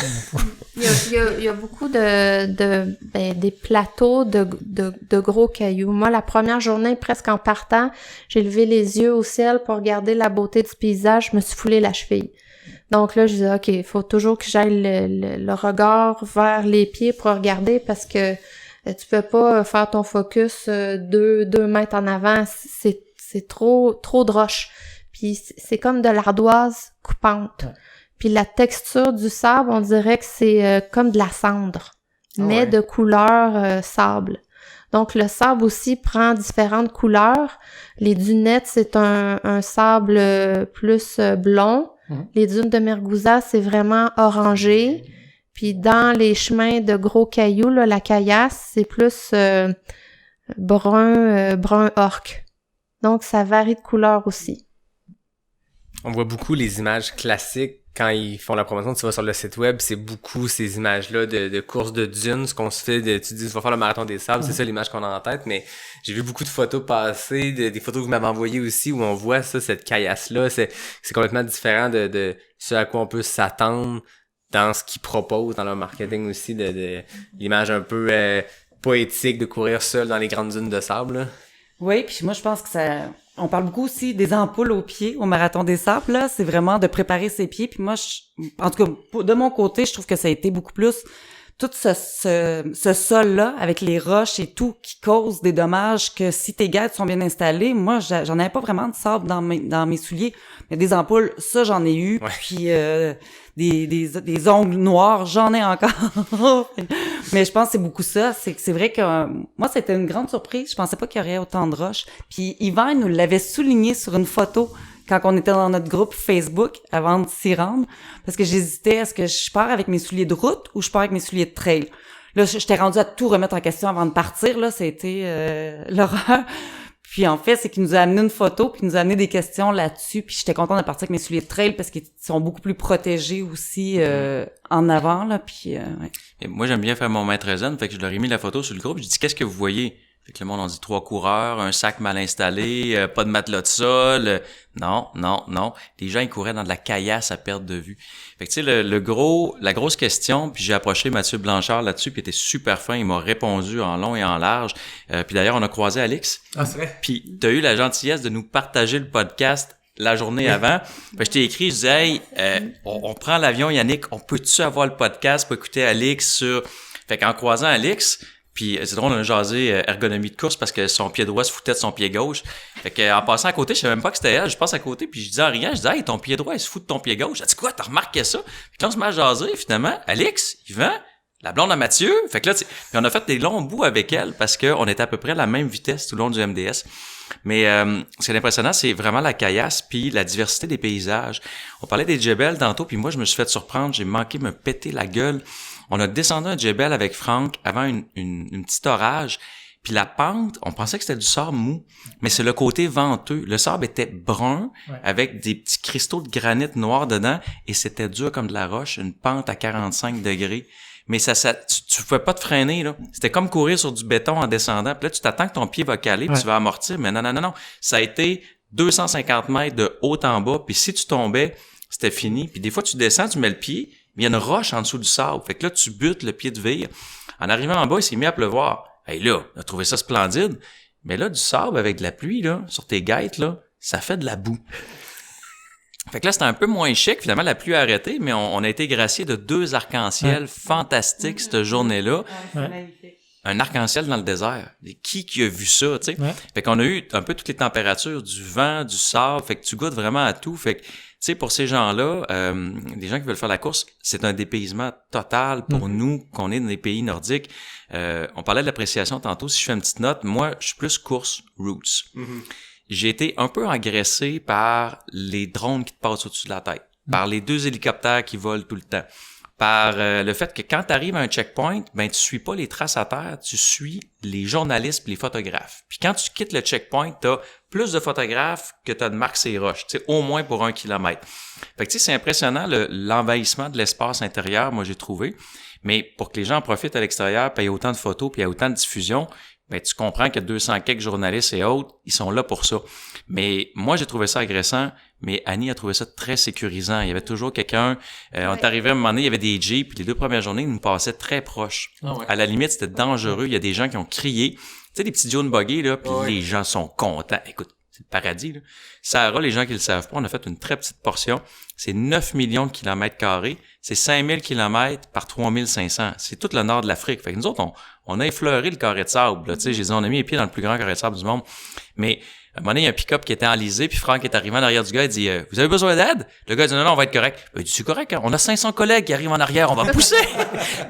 Il y a beaucoup des plateaux de gros cailloux. Moi, la première journée, presque en partant, j'ai levé les yeux au ciel pour regarder la beauté du paysage. Je me suis foulé la cheville. Donc là, je disais, OK, il faut toujours que j'aille le regard vers les pieds pour regarder parce que tu peux pas faire ton focus 2 mètres en avant. C'est trop de roches. Puis c'est comme de l'ardoise coupante. Puis la texture du sable, on dirait que c'est comme de la cendre, mais de couleur sable. Donc le sable aussi prend différentes couleurs. Les dunettes, c'est un sable plus blond. Les dunes de Merguza, c'est vraiment orangé. Puis dans les chemins de gros cailloux, là, la caillasse, c'est plus brun ocre. Donc ça varie de couleur aussi. On voit beaucoup les images classiques quand ils font la promotion, tu vas sur le site web, c'est beaucoup ces images-là de courses de dunes, ce qu'on se fait, tu dis, tu vas faire le marathon des sables, c'est ça l'image qu'on a en tête, mais j'ai vu beaucoup de photos passer, des photos que vous m'avez envoyées aussi, où on voit ça, cette caillasse-là, c'est complètement différent de ce à quoi on peut s'attendre dans ce qu'ils proposent dans leur marketing aussi, de l'image un peu poétique de courir seul dans les grandes dunes de sable, là. Oui, puis moi je pense que on parle beaucoup aussi des ampoules aux pieds au marathon des sables, là, c'est vraiment de préparer ses pieds, puis moi en tout cas de mon côté, je trouve que ça a été beaucoup plus tout ce sol-là avec les roches et tout qui cause des dommages que si tes guides sont bien installés, moi j'en avais pas vraiment de sable dans mes souliers, mais des ampoules, ça j'en ai eu, puis des ongles noirs, j'en ai encore. Mais je pense que c'est beaucoup ça, c'est vrai que moi c'était une grande surprise, je pensais pas qu'il y aurait autant de roches. Puis Yvan nous l'avait souligné sur une photo quand on était dans notre groupe Facebook avant de s'y rendre, parce que j'hésitais, est-ce que je pars avec mes souliers de route ou je pars avec mes souliers de trail? Là, j'étais rendue à tout remettre en question avant de partir, là, ça a été l'horreur. Puis en fait, c'est qu'il nous a amené une photo, puis il nous a amené des questions là-dessus, puis j'étais contente de partir avec mes souliers de trail parce qu'ils sont beaucoup plus protégés aussi en avant, là, puis ouais. Et moi, j'aime bien faire mon maître zen, fait que je leur ai mis la photo sur le groupe, je dis, qu'est-ce que vous voyez? Fait que le monde, on dit 3 coureurs, un sac mal installé, pas de matelas de sol. Non. Les gens, ils couraient dans de la caillasse à perte de vue. Fait que tu sais, la grosse question, puis j'ai approché Mathieu Blanchard là-dessus, puis il était super fin, il m'a répondu en long et en large. Puis d'ailleurs, on a croisé Alix. Ah, c'est vrai? Puis t'as eu la gentillesse de nous partager le podcast la journée avant. Fait que je t'ai écrit, je disais, hey, on prend l'avion, Yannick, on peut-tu avoir le podcast pour écouter Alix sur... Fait qu'en croisant Alix... Puis c'est drôle, on a jasé ergonomie de course parce que son pied droit se foutait de son pied gauche. Fait que en passant à côté, je savais même pas que c'était elle. Je passe à côté, puis je dis en riant, je dis, hey, ton pied droit, il se fout de ton pied gauche. Elle dit, quoi, t'as remarqué ça? Puis là, on se met à jaser, finalement, Alix, Yvan, la blonde à Mathieu. Fait que là, puis on a fait des longs bouts avec elle parce qu'on était à peu près à la même vitesse tout le long du MDS. Mais ce qui est impressionnant, c'est vraiment la caillasse puis la diversité des paysages. On parlait des djebels tantôt, puis moi, je me suis fait surprendre. J'ai manqué de me péter la gueule. On a descendu un djebel avec Franck avant une petite orage. Puis la pente, on pensait que c'était du sable mou, mais c'est le côté venteux. Le sable était brun avec des petits cristaux de granit noirs dedans et c'était dur comme de la roche, une pente à 45 degrés. Mais tu pouvais pas te freiner, là. C'était comme courir sur du béton en descendant. Puis là, tu t'attends que ton pied va caler puis tu vas amortir. Mais non. Ça a été 250 mètres de haut en bas. Puis si tu tombais, c'était fini. Puis des fois, tu descends, tu mets le pied, mais il y a une roche en dessous du sable. Fait que là, tu butes le pied de vire. En arrivant en bas, il s'est mis à pleuvoir. Hey là, on a trouvé ça splendide. Mais là, du sable avec de la pluie, là, sur tes guêtres, là, ça fait de la boue. Fait que là, c'était un peu moins chic. Finalement, la pluie a arrêté, mais on a été graciés de 2 arcs-en-ciel fantastiques cette journée-là. Un arc-en-ciel dans le désert. Qui a vu ça, tu sais? Fait qu'on a eu un peu toutes les températures, du vent, du sable. Fait que tu goûtes vraiment à tout. Fait que, tu sais, pour ces gens-là, des gens qui veulent faire la course, c'est un dépaysement total pour nous, qu'on est dans des pays nordiques. On parlait de l'appréciation tantôt. Si je fais une petite note, moi, je suis plus course roots. J'ai été un peu agressé par les drones qui te passent au-dessus de la tête, par les 2 hélicoptères qui volent tout le temps, par le fait que quand tu arrives à un checkpoint, ben tu suis pas les traces à terre, tu suis les journalistes et les photographes. Puis quand tu quittes le checkpoint, tu as plus de photographes que tu as de marques sur les roches, tu sais, au moins pour 1 kilomètre. Fait que tu sais, c'est impressionnant l'envahissement de l'espace intérieur, moi j'ai trouvé. Mais pour que les gens en profitent à l'extérieur, puis il y a autant de photos, puis il y a autant de diffusion, ben tu comprends que 200 quelques journalistes et autres, ils sont là pour ça. Mais moi, j'ai trouvé ça agressant, mais Annie a trouvé ça très sécurisant. Il y avait toujours quelqu'un, on est arrivé à un moment donné, il y avait des jeeps, puis les 2 premières journées, ils nous passaient très proches. À la limite, c'était dangereux. Il y a des gens qui ont crié. Tu sais, des petits Dune buggy, là, puis les gens sont contents. Écoute, c'est le paradis, là. Sahara, les gens qui le savent pas, on a fait une très petite portion. C'est 9 millions de kilomètres carrés. C'est 5000 kilomètres par 3500. C'est tout le nord de l'Afrique. Fait que nous autres, on a effleuré le carré de sable, là. Tu sais, j'ai dit, on a mis les pieds dans le plus grand carré de sable du monde. Mais À un moment donné, il y a un pick-up qui était enlisé, puis Franck est arrivé en arrière du gars, il dit « Vous avez besoin d'aide? » Le gars dit « Non, on va être correct. » Il dit « C'est correct, hein? On a 500 collègues qui arrivent en arrière, on va pousser! »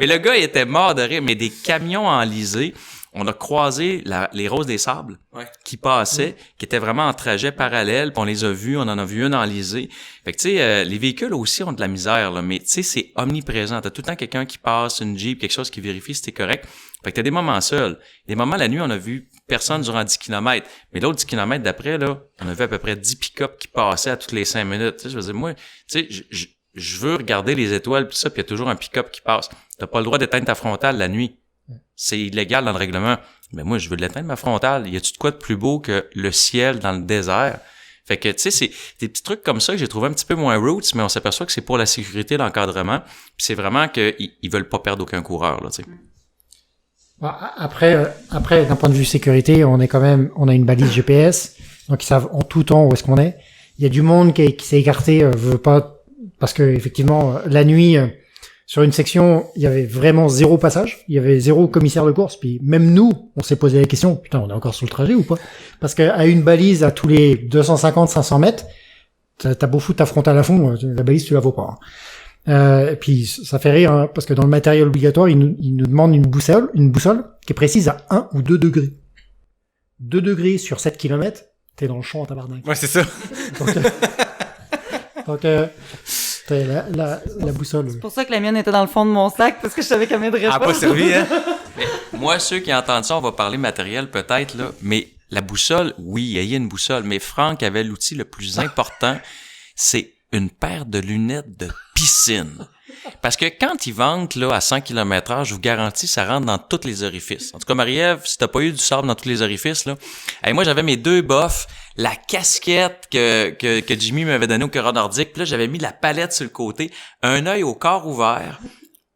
Et le gars, il était mort de rire, mais des camions enlisés. On a croisé les Roses des Sables qui passaient, qui étaient vraiment en trajet parallèle, puis on les a vus, on en a vu une enlisée. Fait que tu sais, les véhicules aussi ont de la misère, là, mais tu sais, c'est omniprésent. T'as tout le temps quelqu'un qui passe, une Jeep, quelque chose qui vérifie si t'es correct. Fait que t'as des moments seuls. Des moments la nuit, on a vu personne durant 10 km. Mais l'autre 10 km d'après, là, on a vu à peu près 10 pick-up qui passaient à toutes les 5 minutes. Tu sais, je veux dire, moi, tu sais, je veux regarder les étoiles pis ça, puis il y a toujours un pick-up qui passe. T'as pas le droit d'éteindre ta frontale la nuit. C'est illégal dans le règlement. Mais moi, je veux l'éteindre, ma frontale. Y a-tu de quoi de plus beau que le ciel dans le désert? Fait que, tu sais, c'est des petits trucs comme ça que j'ai trouvé un petit peu moins roots, mais on s'aperçoit que c'est pour la sécurité, l'encadrement. Puis c'est vraiment qu'ils veulent pas perdre aucun coureur, là, tu sais. Après, d'un point de vue sécurité, on a une balise GPS, donc ils savent en tout temps où est-ce qu'on est. Il y a du monde qui s'est écarté, veut pas, parce que effectivement, la nuit, sur une section, il y avait vraiment 0 passage, il y avait 0 commissaire de course, puis même nous, on s'est posé la question, putain, on est encore sur le trajet ou pas? Parce qu'à une balise, à tous les 250-500 mètres, t'as beau foutre ta frontale à fond, la balise, tu la vaut pas. Et puis, ça fait rire, hein, parce que dans le matériel obligatoire, ils nous demandent une boussole qui est précise à 1 ou 2 degrés. 2 degrés sur 7 km, t'es dans le champ en tabarnak. Ouais, c'est ça. Donc t'as la boussole. C'est pour ça que la mienne était dans le fond de mon sac, parce que je savais qu'elle m'aiderait pas. Pas servi, hein? Mais moi, ceux qui entendent ça, on va parler matériel peut-être, là, mais la boussole, oui, il y a une boussole, mais Franck avait l'outil le plus important, c'est une paire de lunettes de piscine. Parce que quand ils vendent là à 100 km/h, je vous garantis, ça rentre dans tous les orifices. En tout cas, Marie-Ève, si t'as pas eu du sable dans tous les orifices, là, moi j'avais mes 2 boffes, la casquette que Jimmy m'avait donnée au Coureur nordique, puis là j'avais mis la palette sur le côté, un œil au corps ouvert,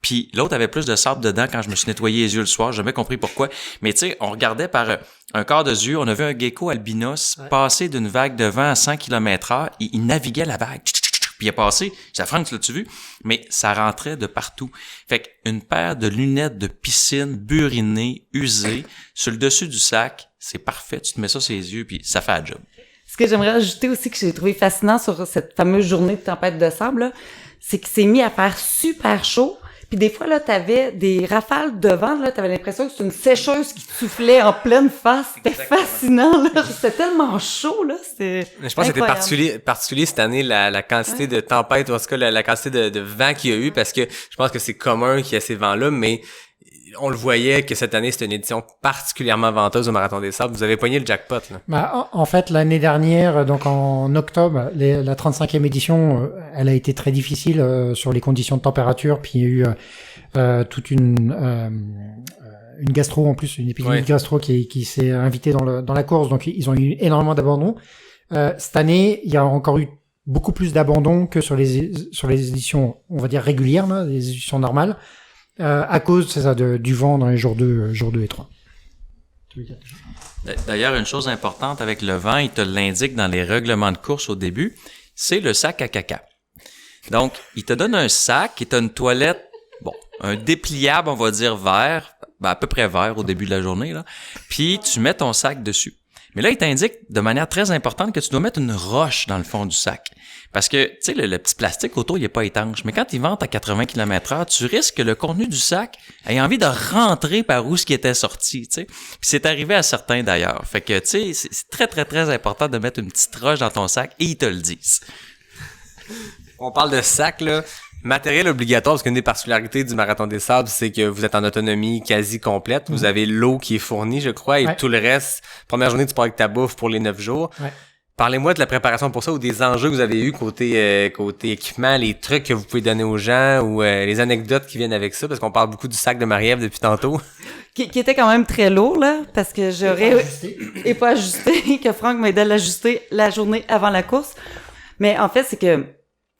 puis l'autre avait plus de sable dedans quand je me suis nettoyé les yeux le soir, j'ai jamais compris pourquoi. Mais tu sais, on regardait par un quart de yeux, on a vu un gecko albinos passer d'une vague de vent à 100 km/h, il naviguait la vague. Puis il a passé, Franck, tu l'as-tu vu? Mais ça rentrait de partout. Fait qu'une paire de lunettes de piscine burinées, usées, sur le dessus du sac, c'est parfait. Tu te mets ça sur les yeux, puis ça fait la job. Ce que j'aimerais ajouter aussi, que j'ai trouvé fascinant sur cette fameuse journée de tempête de sable, là, c'est qu'il s'est mis à faire super chaud. Puis des fois, là, t'avais des rafales de vent, là, t'avais l'impression que c'était une sécheuse qui te soufflait en pleine face. C'était fascinant, là. C'était tellement chaud, là. C'était Je pense que c'était particulier cette année, la quantité de tempête, ou en tout cas, la quantité de vent qu'il y a eu, parce que je pense que c'est commun qu'il y ait ces vents-là, mais on le voyait que cette année, c'était une édition particulièrement venteuse au Marathon des Sables. Vous avez pogné le jackpot, là. Bah, en fait, l'année dernière, donc en octobre, la 35e édition, elle a été très difficile sur les conditions de température, puis il y a eu toute une gastro en plus, une épidémie de gastro qui s'est invitée dans la course, donc ils ont eu énormément d'abandons. Cette année, il y a encore eu beaucoup plus d'abandons que sur les éditions, on va dire régulières, là, les éditions normales. À cause, c'est ça, du vent dans les jours 2 et 3. D'ailleurs, une chose importante avec le vent, il te l'indique dans les règlements de course au début, c'est le sac à caca. Donc, il te donne un sac et t'as une toilette, un dépliable, on va dire vert, à peu près vert au début de la journée, là. Puis, tu mets ton sac dessus. Mais là, il t'indique de manière très importante que tu dois mettre une roche dans le fond du sac. Parce que, tu sais, le petit plastique autour, il est pas étanche. Mais quand il vente à 80 km/h, tu risques que le contenu du sac ait envie de rentrer par où ce qui était sorti, tu sais. Puis c'est arrivé à certains d'ailleurs. Fait que, tu sais, c'est très, très, très important de mettre une petite roche dans ton sac et ils te le disent. On parle de sac, là. Matériel obligatoire, parce qu'une des particularités du Marathon des Sables, c'est que vous êtes en autonomie quasi complète. Vous avez l'eau qui est fournie, je crois, et tout le reste. Première journée, tu pars avec ta bouffe pour les 9 jours. Ouais. Parlez-moi de la préparation pour ça ou des enjeux que vous avez eu côté équipement, les trucs que vous pouvez donner aux gens ou les anecdotes qui viennent avec ça, parce qu'on parle beaucoup du sac de Marie-Ève depuis tantôt. Qui était quand même très lourd, là, parce que j'aurais... Et pas ajusté, que Franck m'aidait à l'ajuster la journée avant la course. Mais en fait, c'est que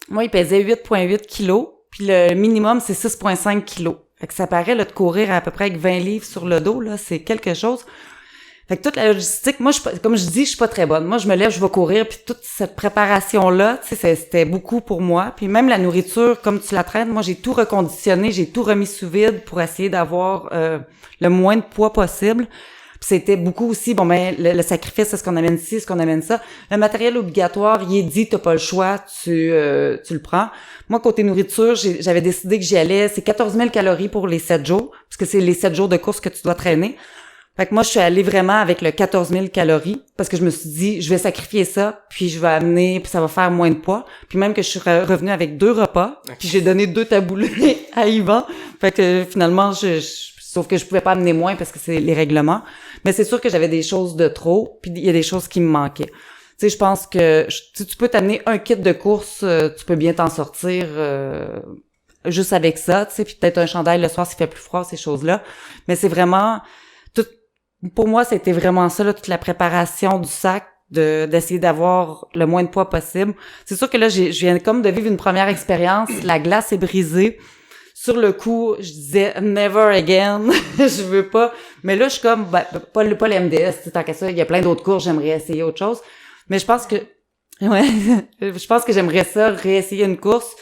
moi, il pesait 8,8 kilos, puis le minimum, c'est 6,5 kilos. Fait que ça paraît, là, de courir à peu près avec 20 livres sur le dos, là, c'est quelque chose. Fait que toute la logistique, moi, comme je dis, je suis pas très bonne. Moi, je me lève, je vais courir, puis toute cette préparation-là, tu sais, c'était beaucoup pour moi. Puis même la nourriture, comme tu la traites, moi, j'ai tout reconditionné, j'ai tout remis sous vide pour essayer d'avoir le moins de poids possible. Puis c'était beaucoup aussi, le sacrifice, est-ce qu'on amène ci, est-ce qu'on amène ça. Le matériel obligatoire, il est dit, t'as pas le choix, tu le prends. Moi, côté nourriture, j'avais décidé que j'y allais, c'est 14 000 calories pour les 7 jours, parce que c'est les 7 jours de course que tu dois traîner. Fait que moi, je suis allée vraiment avec le 14 000 calories parce que je me suis dit, je vais sacrifier ça, puis je vais amener, puis ça va faire moins de poids. Puis même que je suis revenue avec 2 repas, puis j'ai donné 2 taboulés à Yvan. Fait que finalement, sauf que je pouvais pas amener moins parce que c'est les règlements. Mais c'est sûr que j'avais des choses de trop, puis il y a des choses qui me manquaient. Tu sais, je pense que si tu peux t'amener un kit de course, tu peux bien t'en sortir juste avec ça, tu sais, puis peut-être un chandail le soir s'il fait plus froid, ces choses-là. Mais c'est vraiment... Pour moi, c'était vraiment ça, là, toute la préparation du sac, d'essayer d'avoir le moins de poids possible. C'est sûr que là, je viens comme de vivre une première expérience. La glace est brisée. Sur le coup, je disais « never again ». Je veux pas. Mais là, je suis comme, pas le MDS, tant qu'à ça, il y a plein d'autres courses, j'aimerais essayer autre chose. Mais je pense que, j'aimerais ça, réessayer une course.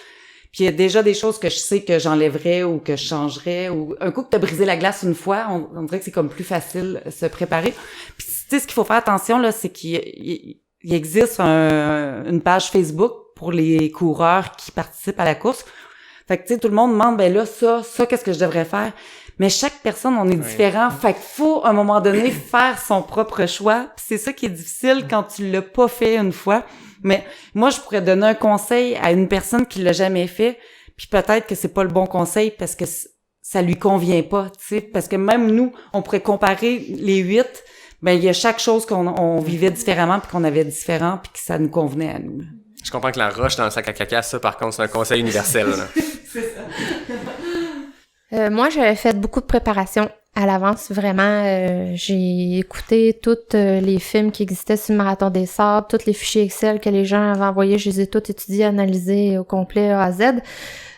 Puis il y a déjà des choses que je sais que j'enlèverais ou que je changerais. Ou un coup que t'as brisé la glace une fois, on dirait que c'est comme plus facile se préparer. Puis tu sais, ce qu'il faut faire attention, là, c'est qu'il existe une page Facebook pour les coureurs qui participent à la course. Fait que tu sais, tout le monde demande, ça, qu'est-ce que je devrais faire? Mais chaque personne, on est différent. Fait qu'il faut, à un moment donné, faire son propre choix. Puis c'est ça qui est difficile quand tu l'as pas fait une fois. Mais moi, je pourrais donner un conseil à une personne qui l'a jamais fait, puis peut-être que c'est pas le bon conseil parce que ça lui convient pas, tu sais, parce que même nous, on pourrait comparer les 8, il y a chaque chose qu'on vivait différemment puis qu'on avait différent puis que ça nous convenait à nous. Je comprends que la roche dans le sac à caca, ça, par contre, c'est un conseil universel. Là. C'est ça. Moi, j'avais fait beaucoup de préparation à l'avance, vraiment. J'ai écouté tous les films qui existaient sur le Marathon des Sables, tous les fichiers Excel que les gens avaient envoyés, je les ai tous étudiés, analysés au complet A à Z.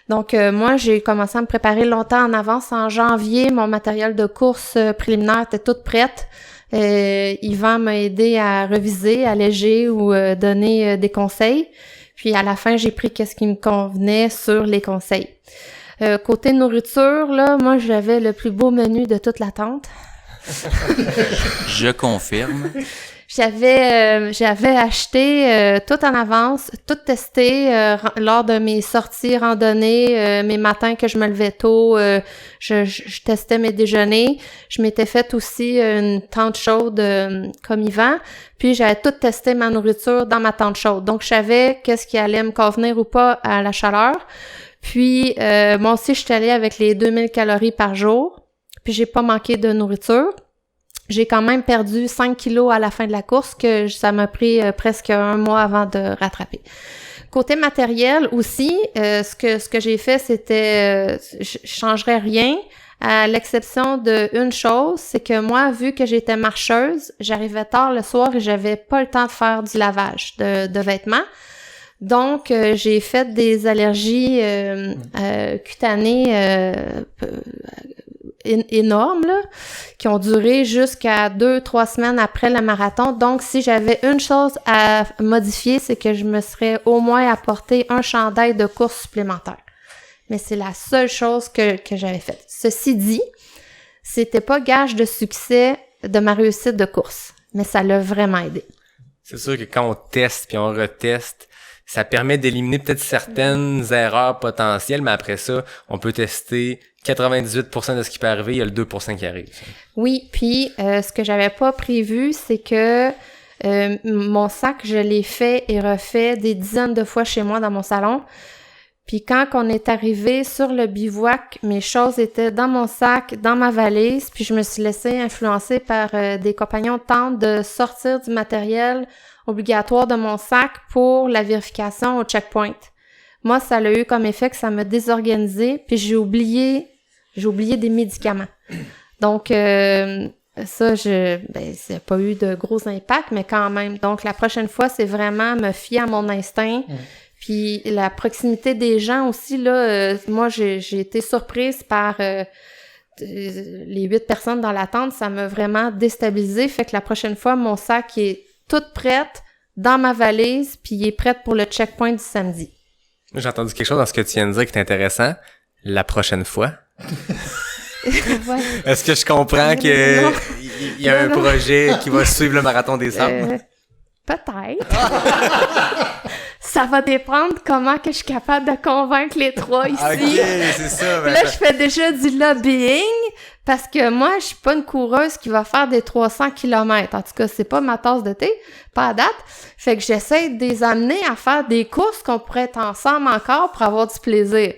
Donc, moi, j'ai commencé à me préparer longtemps en avance. En janvier, mon matériel de course préliminaire était toute prête. Yvan m'a aidé à reviser, alléger ou donner des conseils. Puis à la fin, j'ai pris qu'est-ce qui me convenait sur les conseils. Côté nourriture, là, moi, j'avais le plus beau menu de toute la tente. Je confirme. J'avais acheté tout en avance, tout testé lors de mes sorties randonnées, mes matins que je me levais tôt, je testais mes déjeuners. Je m'étais fait aussi une tente chaude comme Yvan, puis j'avais tout testé ma nourriture dans ma tente chaude. Donc je savais qu'est-ce qui allait me convenir ou pas à la chaleur. Puis moi aussi je suis allée avec les 2000 calories par jour, puis j'ai pas manqué de nourriture. J'ai quand même perdu 5 kilos à la fin de la course, que ça m'a pris presque un mois avant de rattraper. Côté matériel aussi, ce que j'ai fait, c'était je changerais rien, à l'exception de une chose, c'est que moi, vu que j'étais marcheuse, j'arrivais tard le soir et j'avais pas le temps de faire du lavage de vêtements. Donc, j'ai fait des allergies cutanées énormes, là, qui ont duré jusqu'à 2-3 semaines après le marathon. Donc, si j'avais une chose à modifier, c'est que je me serais au moins apporté un chandail de course supplémentaire. Mais c'est la seule chose que j'avais faite. Ceci dit, c'était pas gage de succès de ma réussite de course, mais ça l'a vraiment aidé. C'est sûr que quand on teste puis on reteste, ça permet d'éliminer peut-être certaines erreurs potentielles, mais après ça, on peut tester 98% de ce qui peut arriver, il y a le 2% qui arrive. Oui, puis ce que j'avais pas prévu, c'est que mon sac, je l'ai fait et refait des dizaines de fois chez moi dans mon salon. Puis quand on est arrivé sur le bivouac, mes choses étaient dans mon sac, dans ma valise, puis je me suis laissée influencer par des compagnons de tente de sortir du matériel obligatoire de mon sac pour la vérification au checkpoint. Moi, ça a eu comme effet que ça m'a désorganisé, puis j'ai oublié des médicaments. Donc, ça, ça n'a pas eu de gros impact, mais quand même. Donc, la prochaine fois, c'est vraiment me fier à mon instinct. Puis la proximité des gens aussi, là, moi, j'ai été surprise par les 8 personnes dans la tente. Ça m'a vraiment déstabilisée. Fait que la prochaine fois, mon sac est toute prête dans ma valise, puis il est prêt pour le checkpoint du samedi. J'ai entendu quelque chose dans ce que tu viens de dire qui est intéressant. La prochaine fois. Ouais. Est-ce que je comprends que Non. il y a un Non. projet qui va suivre le marathon des sables? Peut-être. Ça va dépendre comment que je suis capable de convaincre les trois ici. Ok, c'est ça. Là, je fais déjà du lobbying parce que moi, je suis pas une coureuse qui va faire des 300 km. En tout cas, c'est pas ma tasse de thé, pas à date. Fait que j'essaie de les amener à faire des courses qu'on pourrait être ensemble encore pour avoir du plaisir.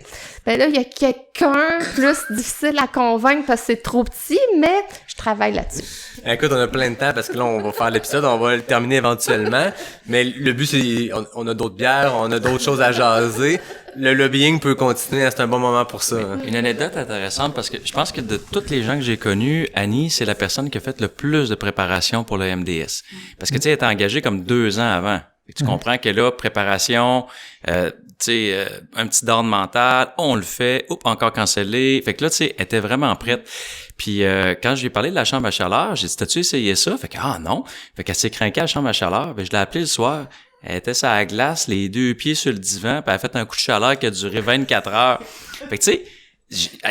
Ben là, il y a quelqu'un plus difficile à convaincre parce que c'est trop petit, mais je travaille là-dessus. Écoute, on a plein de temps parce que là, on va faire l'épisode, on va le terminer éventuellement. Mais le but, c'est, on a d'autres bières, on a d'autres choses à jaser. Le lobbying peut continuer, c'est un bon moment pour ça. Hein. Une anecdote intéressante parce que je pense que de toutes les gens que j'ai connus, Annie, c'est la personne qui a fait le plus de préparation pour le MDS. Parce que tu sais, elle était engagée comme 2 ans avant. Fait que tu comprends que là, préparation, un petit down mental, on le fait, encore cancellé. Fait que là, tu sais, elle était vraiment prête. Puis quand je lui ai parlé de la chambre à chaleur, j'ai dit, t'as-tu essayé ça? Fait que, non. Fait qu'elle s'est craquée à la chambre à chaleur. Fait que je l'ai appelée le soir. Elle était sur la glace, les 2 pieds sur le divan, puis elle a fait un coup de chaleur qui a duré 24 heures. Fait que, tu sais,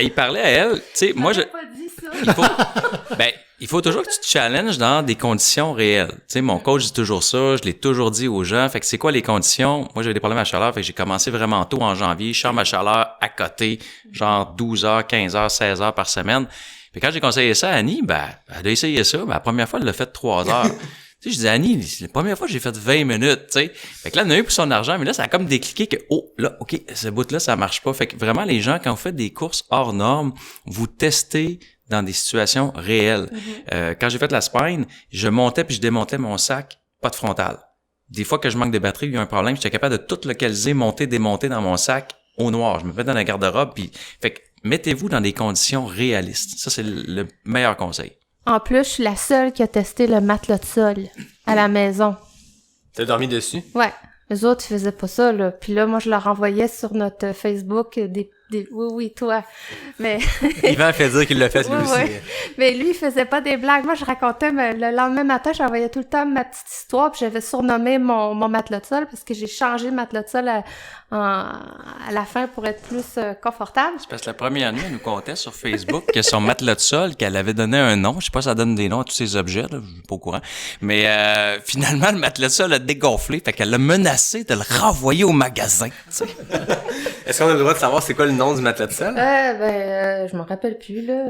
il parlait à elle, tu sais, moi, je... pas dit ça. Il faut toujours que tu te challenges dans des conditions réelles. Tu sais, mon coach dit toujours ça, je l'ai toujours dit aux gens. Fait que c'est quoi les conditions? Moi, j'avais des problèmes à chaleur, fait que j'ai commencé vraiment tôt en janvier, chambre à chaleur à côté, genre 12 heures, 15 heures, 16 heures par semaine. Puis quand j'ai conseillé ça à Annie, elle a essayé ça. La première fois, elle l'a fait 3 heures. Tu sais, je dis, Annie, c'est la première fois que j'ai fait 20 minutes, tu sais. Fait que là, elle en a eu pour son argent, mais là, ça a comme décliqué que, là, OK, ce bout-là, ça marche pas. Fait que vraiment, les gens, quand vous faites des courses hors normes, vous testez dans des situations réelles. Quand j'ai fait la spine, je montais puis je démontais mon sac, pas de frontal. Des fois que je manque de batterie, il y a un problème, j'étais capable de tout localiser, monter, démonter dans mon sac au noir. Je me mets dans la garde-robe puis, fait que mettez-vous dans des conditions réalistes. Ça, c'est le meilleur conseil. En plus, je suis la seule qui a testé le matelas de sol à la maison. T'as dormi dessus? Ouais. Les autres, ils faisaient pas ça, là. Puis là, moi, je leur envoyais sur notre Facebook des oui, toi. Mais... Yvan fait dire qu'il l'a fait lui Ouais, aussi. ouais. Mais lui, il faisait pas des blagues. Moi, je racontais, mais le lendemain matin, j'envoyais tout le temps ma petite histoire, puis j'avais surnommé mon matelas de sol parce que j'ai changé le matelas de sol à la fin pour être plus confortable. C'est parce que la première nuit, elle nous contait sur Facebook que son matelas de sol, qu'elle avait donné un nom. Je sais pas si ça donne des noms à tous ces objets, là. Je suis pas au courant. Mais finalement, le matelas de sol a dégonflé. Fait qu'elle l'a menacé de le renvoyer au magasin. T'sais. Est-ce qu'on a le droit de savoir c'est quoi le nom du matelas de sol? Je m'en rappelle plus, là.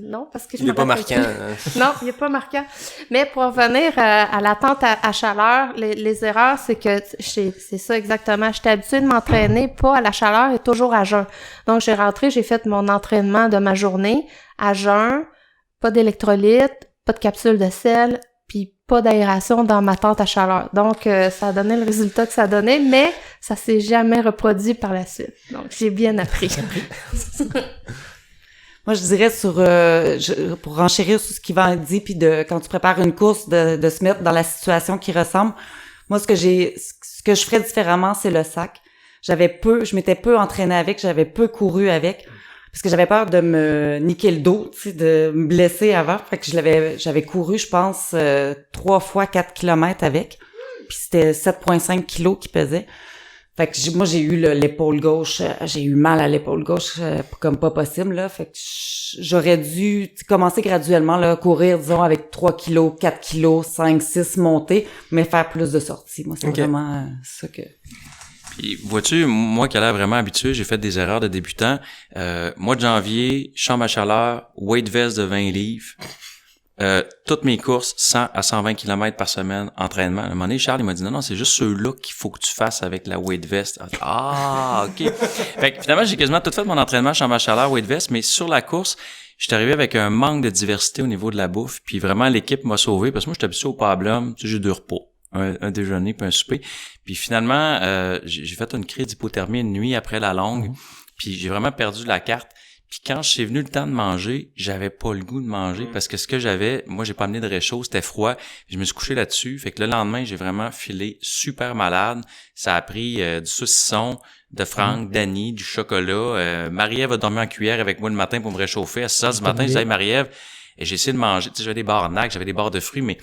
Non, parce que je Il me est pas rappelle marquant. plus. Non, il est pas marquant. Mais pour revenir à l'attente à chaleur, les erreurs, c'est que c'est ça exactement. J'étais habituée de m'entraîner pas à la chaleur et toujours à jeun. Donc, j'ai fait mon entraînement de ma journée à jeun, pas d'électrolytes, pas de capsule de sel, puis pas d'aération dans ma tente à chaleur. Donc, ça a donné le résultat que ça a donné, mais ça s'est jamais reproduit par la suite. Donc, j'ai bien appris. Moi, je dirais pour renchérir sur ce qu'Yvan dit, puis quand tu prépares une course, de se mettre dans la situation qui ressemble. Moi, ce que je ferais différemment, c'est le sac. Je m'étais peu entraînée avec, j'avais peu couru avec, parce que j'avais peur de me niquer le dos, tu sais, de me blesser avant. Fait que j'avais couru, je pense, 3 fois 4 kilomètres avec. Puis c'était 7,5 kilos qui pesait. Fait que moi, j'ai eu l'épaule gauche, j'ai eu mal à l'épaule gauche comme pas possible, là. Fait que j'aurais dû commencer graduellement, là, courir, disons, avec 3 kilos, 4 kilos, 5, 6 montées, mais faire plus de sorties. Moi, c'est vraiment ça que... Puis, vois-tu, moi qui ai l'air vraiment habitué, j'ai fait des erreurs de débutant. Mois de janvier, chambre à chaleur, weight vest de 20 livres. Toutes mes courses, 100 à 120 km par semaine, entraînement. À un moment donné, Charles, il m'a dit, non, c'est juste ceux-là qu'il faut que tu fasses avec la weight vest. Ah, OK. Fait que finalement, j'ai quasiment tout fait mon entraînement, chambre à chaleur, weight vest, mais sur la course, je suis arrivé avec un manque de diversité au niveau de la bouffe, puis vraiment, l'équipe m'a sauvé, parce que moi, j'étais habitué au pablum, tu sais, j'ai 2 repos. Un déjeuner puis un souper. Puis finalement, j'ai fait une crise d'hypothermie une nuit après la longue, puis j'ai vraiment perdu la carte. Puis quand je suis venu le temps de manger, j'avais pas le goût de manger parce que ce que j'avais, moi j'ai pas amené de réchaud, c'était froid. Je me suis couché là-dessus, fait que le lendemain, j'ai vraiment filé super malade. Ça a pris du saucisson de Franck, d'Annie, du chocolat. Marie-Ève a dormi en cuillère avec moi le matin pour me réchauffer. À 6h du matin, je disais hey, Marie-Ève, et j'ai essayé de manger, tu sais, j'avais des barres nac, j'avais des barres de fruits, mais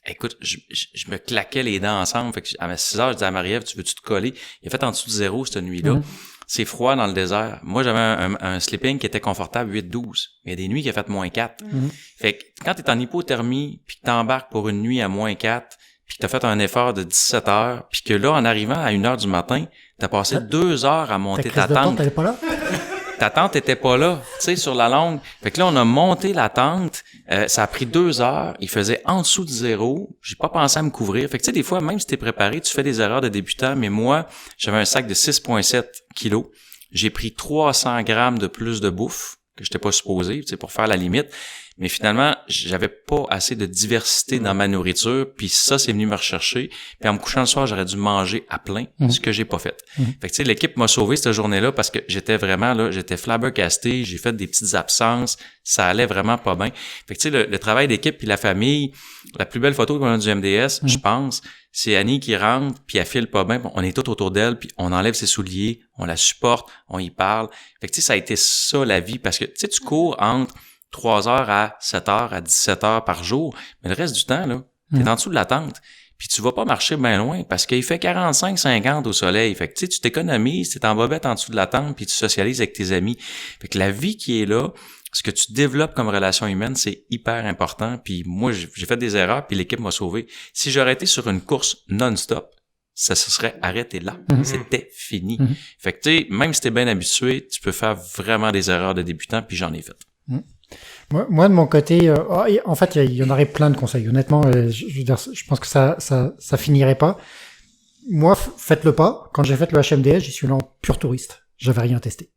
écoute, je me claquais les dents ensemble. Fait que à 6h, je disais à Marie-Ève, tu veux-tu te coller? Il a fait en dessous de 0 cette nuit-là. c'est froid dans le désert. Moi, j'avais un sleeping qui était confortable 8-12. Il y a des nuits qui a fait -4. Fait que quand t'es en hypothermie, puis que t'embarques pour une nuit à -4, puis que t'as fait un effort de 17 heures, puis que là, en arrivant à 1 heure du matin, t'as passé 2 heures à monter ta tente. Elle est pas là? Ta tente était pas là, tu sais, sur la longue. Fait que là, on a monté la tente. Ça a pris 2 heures. Il faisait en dessous de 0. J'ai pas pensé à me couvrir. Fait que tu sais, des fois, même si t'es préparé, tu fais des erreurs de débutant. Mais moi, j'avais un sac de 6,7 kilos. J'ai pris 300 grammes de plus de bouffe que j'étais pas supposé, tu sais, pour faire la limite. Mais finalement, j'avais pas assez de diversité dans ma nourriture, puis ça, c'est venu me rechercher. Puis en me couchant le soir, j'aurais dû manger à plein, ce que j'ai pas fait. Fait que tu sais, l'équipe m'a sauvé cette journée-là parce que j'étais vraiment là, j'étais flabbergasté, j'ai fait des petites absences, ça allait vraiment pas bien. Fait que tu sais, le travail d'équipe puis la famille, la plus belle photo qu'on a du MDS, je pense, c'est Annie qui rentre, puis elle file pas bien, on est tous autour d'elle, puis on enlève ses souliers, on la supporte, on y parle. Fait que tu sais, ça a été ça la vie, parce que tu sais, tu cours entre 3 heures à 7 heures à 17 heures par jour, mais le reste du temps, là, t'es en dessous de la tente. Puis tu vas pas marcher bien loin parce qu'il fait 45-50 au soleil. Fait que tu t'économises, t'es en bobette en dessous de la tente puis tu socialises avec tes amis. Fait que la vie qui est là, ce que tu développes comme relation humaine, c'est hyper important. Puis moi, j'ai fait des erreurs puis l'équipe m'a sauvé. Si j'aurais été sur une course non-stop, ça se serait arrêté là. C'était fini. Fait que tu sais, même si t'es bien habitué, tu peux faire vraiment des erreurs de débutant puis j'en ai fait. Moi, de mon côté, en fait, il y en aurait plein de conseils. Honnêtement, je veux dire, je pense que ça finirait pas. Moi, faites-le pas. Quand j'ai fait le HMDS, j'y suis allé en pur touriste. J'avais rien testé.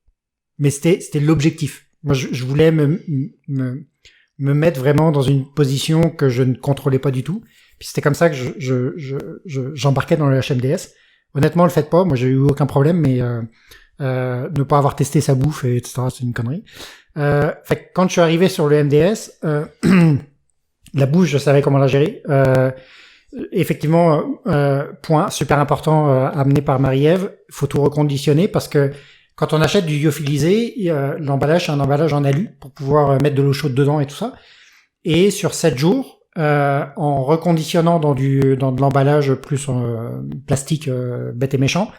Mais c'était l'objectif. Moi, je voulais me mettre vraiment dans une position que je ne contrôlais pas du tout. Puis c'était comme ça que j'embarquais dans le HMDS. Honnêtement, le faites pas. Moi, j'ai eu aucun problème, mais ne pas avoir testé sa bouffe, etc., c'est une connerie. Fait que quand je suis arrivé sur le MDS, la bouffe, je savais comment la gérer. Effectivement, point super important amené par Marie-Ève, faut tout reconditionner parce que quand on achète du lyophilisé, l'emballage, c'est un emballage en alu pour pouvoir mettre de l'eau chaude dedans et tout ça. Et sur 7 jours, en reconditionnant dans de l'emballage plus plastique bête et méchant,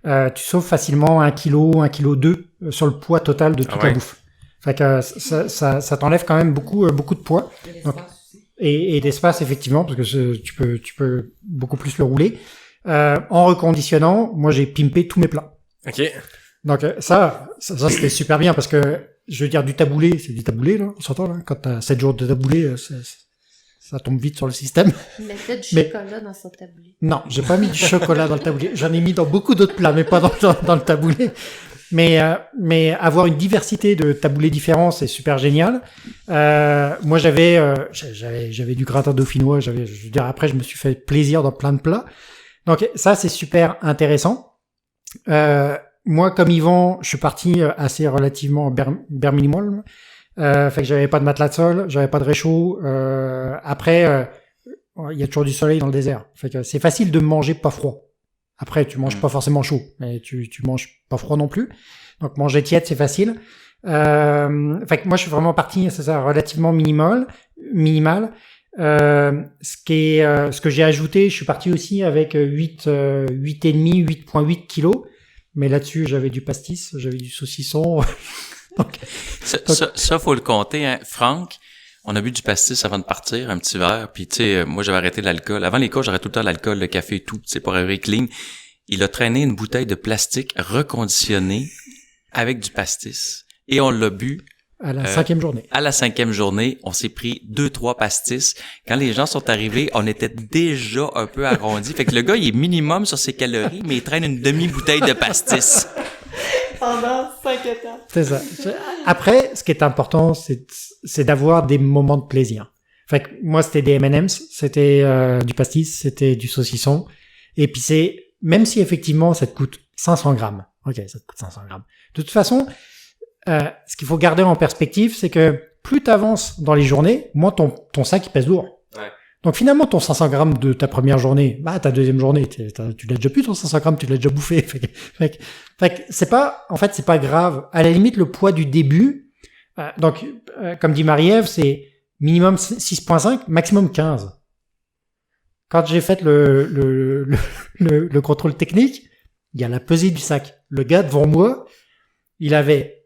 tu sauves facilement 1 kg, 1,2 kg sur le poids total de toute la bouffe. Fait que ça t'enlève quand même beaucoup de poids. Donc, et d'espace effectivement parce que tu peux beaucoup plus le rouler. En reconditionnant, moi j'ai pimpé tous mes plats. OK. Donc ça c'était super bien parce que je veux dire du taboulé, c'est du taboulé là, on s'entend là. Quand t'as 7 jours de taboulé, ça tombe vite sur le système. Mettez du chocolat dans son taboulé. Non, j'ai pas mis du chocolat dans le taboulé. J'en ai mis dans beaucoup d'autres plats, mais pas dans le taboulé. Mais avoir une diversité de taboulés différents, c'est super génial. Moi, j'avais du gratin dauphinois. Je veux dire, après, je me suis fait plaisir dans plein de plats. Donc ça, c'est super intéressant. Moi, comme Yvan, je suis parti assez relativement bare minimal. Fait que j'avais pas de matelas de sol, j'avais pas de réchaud. Après, il y a toujours du soleil dans le désert. Fait que c'est facile de manger pas froid. Après, tu manges pas forcément chaud, mais tu manges pas froid non plus. Donc manger tiède, c'est facile. Fait que moi, je suis vraiment parti, c'est ça, relativement minimal. Ce que j'ai ajouté, je suis parti aussi avec 8,5 kilos. Mais là-dessus, j'avais du pastis, j'avais du saucisson. Ça, faut le compter, hein. Franck, on a bu du pastis avant de partir, un petit verre, puis tu sais, moi j'avais arrêté l'alcool. Avant les cours, j'arrêtais tout le temps l'alcool, le café et tout, tu sais, pour arriver clean. Il a traîné une bouteille de plastique reconditionnée avec du pastis. Et on l'a bu. À la 5e journée. À la 5e journée, on s'est pris 2-3 pastis. Quand les gens sont arrivés, on était déjà un peu arrondis. Fait que le gars, il est minimum sur ses calories, mais il traîne une demi-bouteille de pastis. Pendant 5 étapes. C'est ça. Après, ce qui est important, c'est d'avoir des moments de plaisir. Fait que moi, c'était des M&M's, c'était du pastis, c'était du saucisson. Et puis même si effectivement, ça te coûte 500 grammes. Ok, ça te coûte 500 grammes. De toute façon, ce qu'il faut garder en perspective, c'est que plus t'avances dans les journées, moins ton sac il pèse lourd. Ouais. Donc finalement, ton 500 grammes de ta première journée, ta deuxième journée, tu l'as déjà plus ton 500 grammes, tu l'as déjà bouffé. Fait que c'est pas grave. À la limite, le poids du début, comme dit Marie-Ève, c'est minimum 6,5, maximum 15. Quand j'ai fait le contrôle technique, il y a la pesée du sac. Le gars devant moi, il avait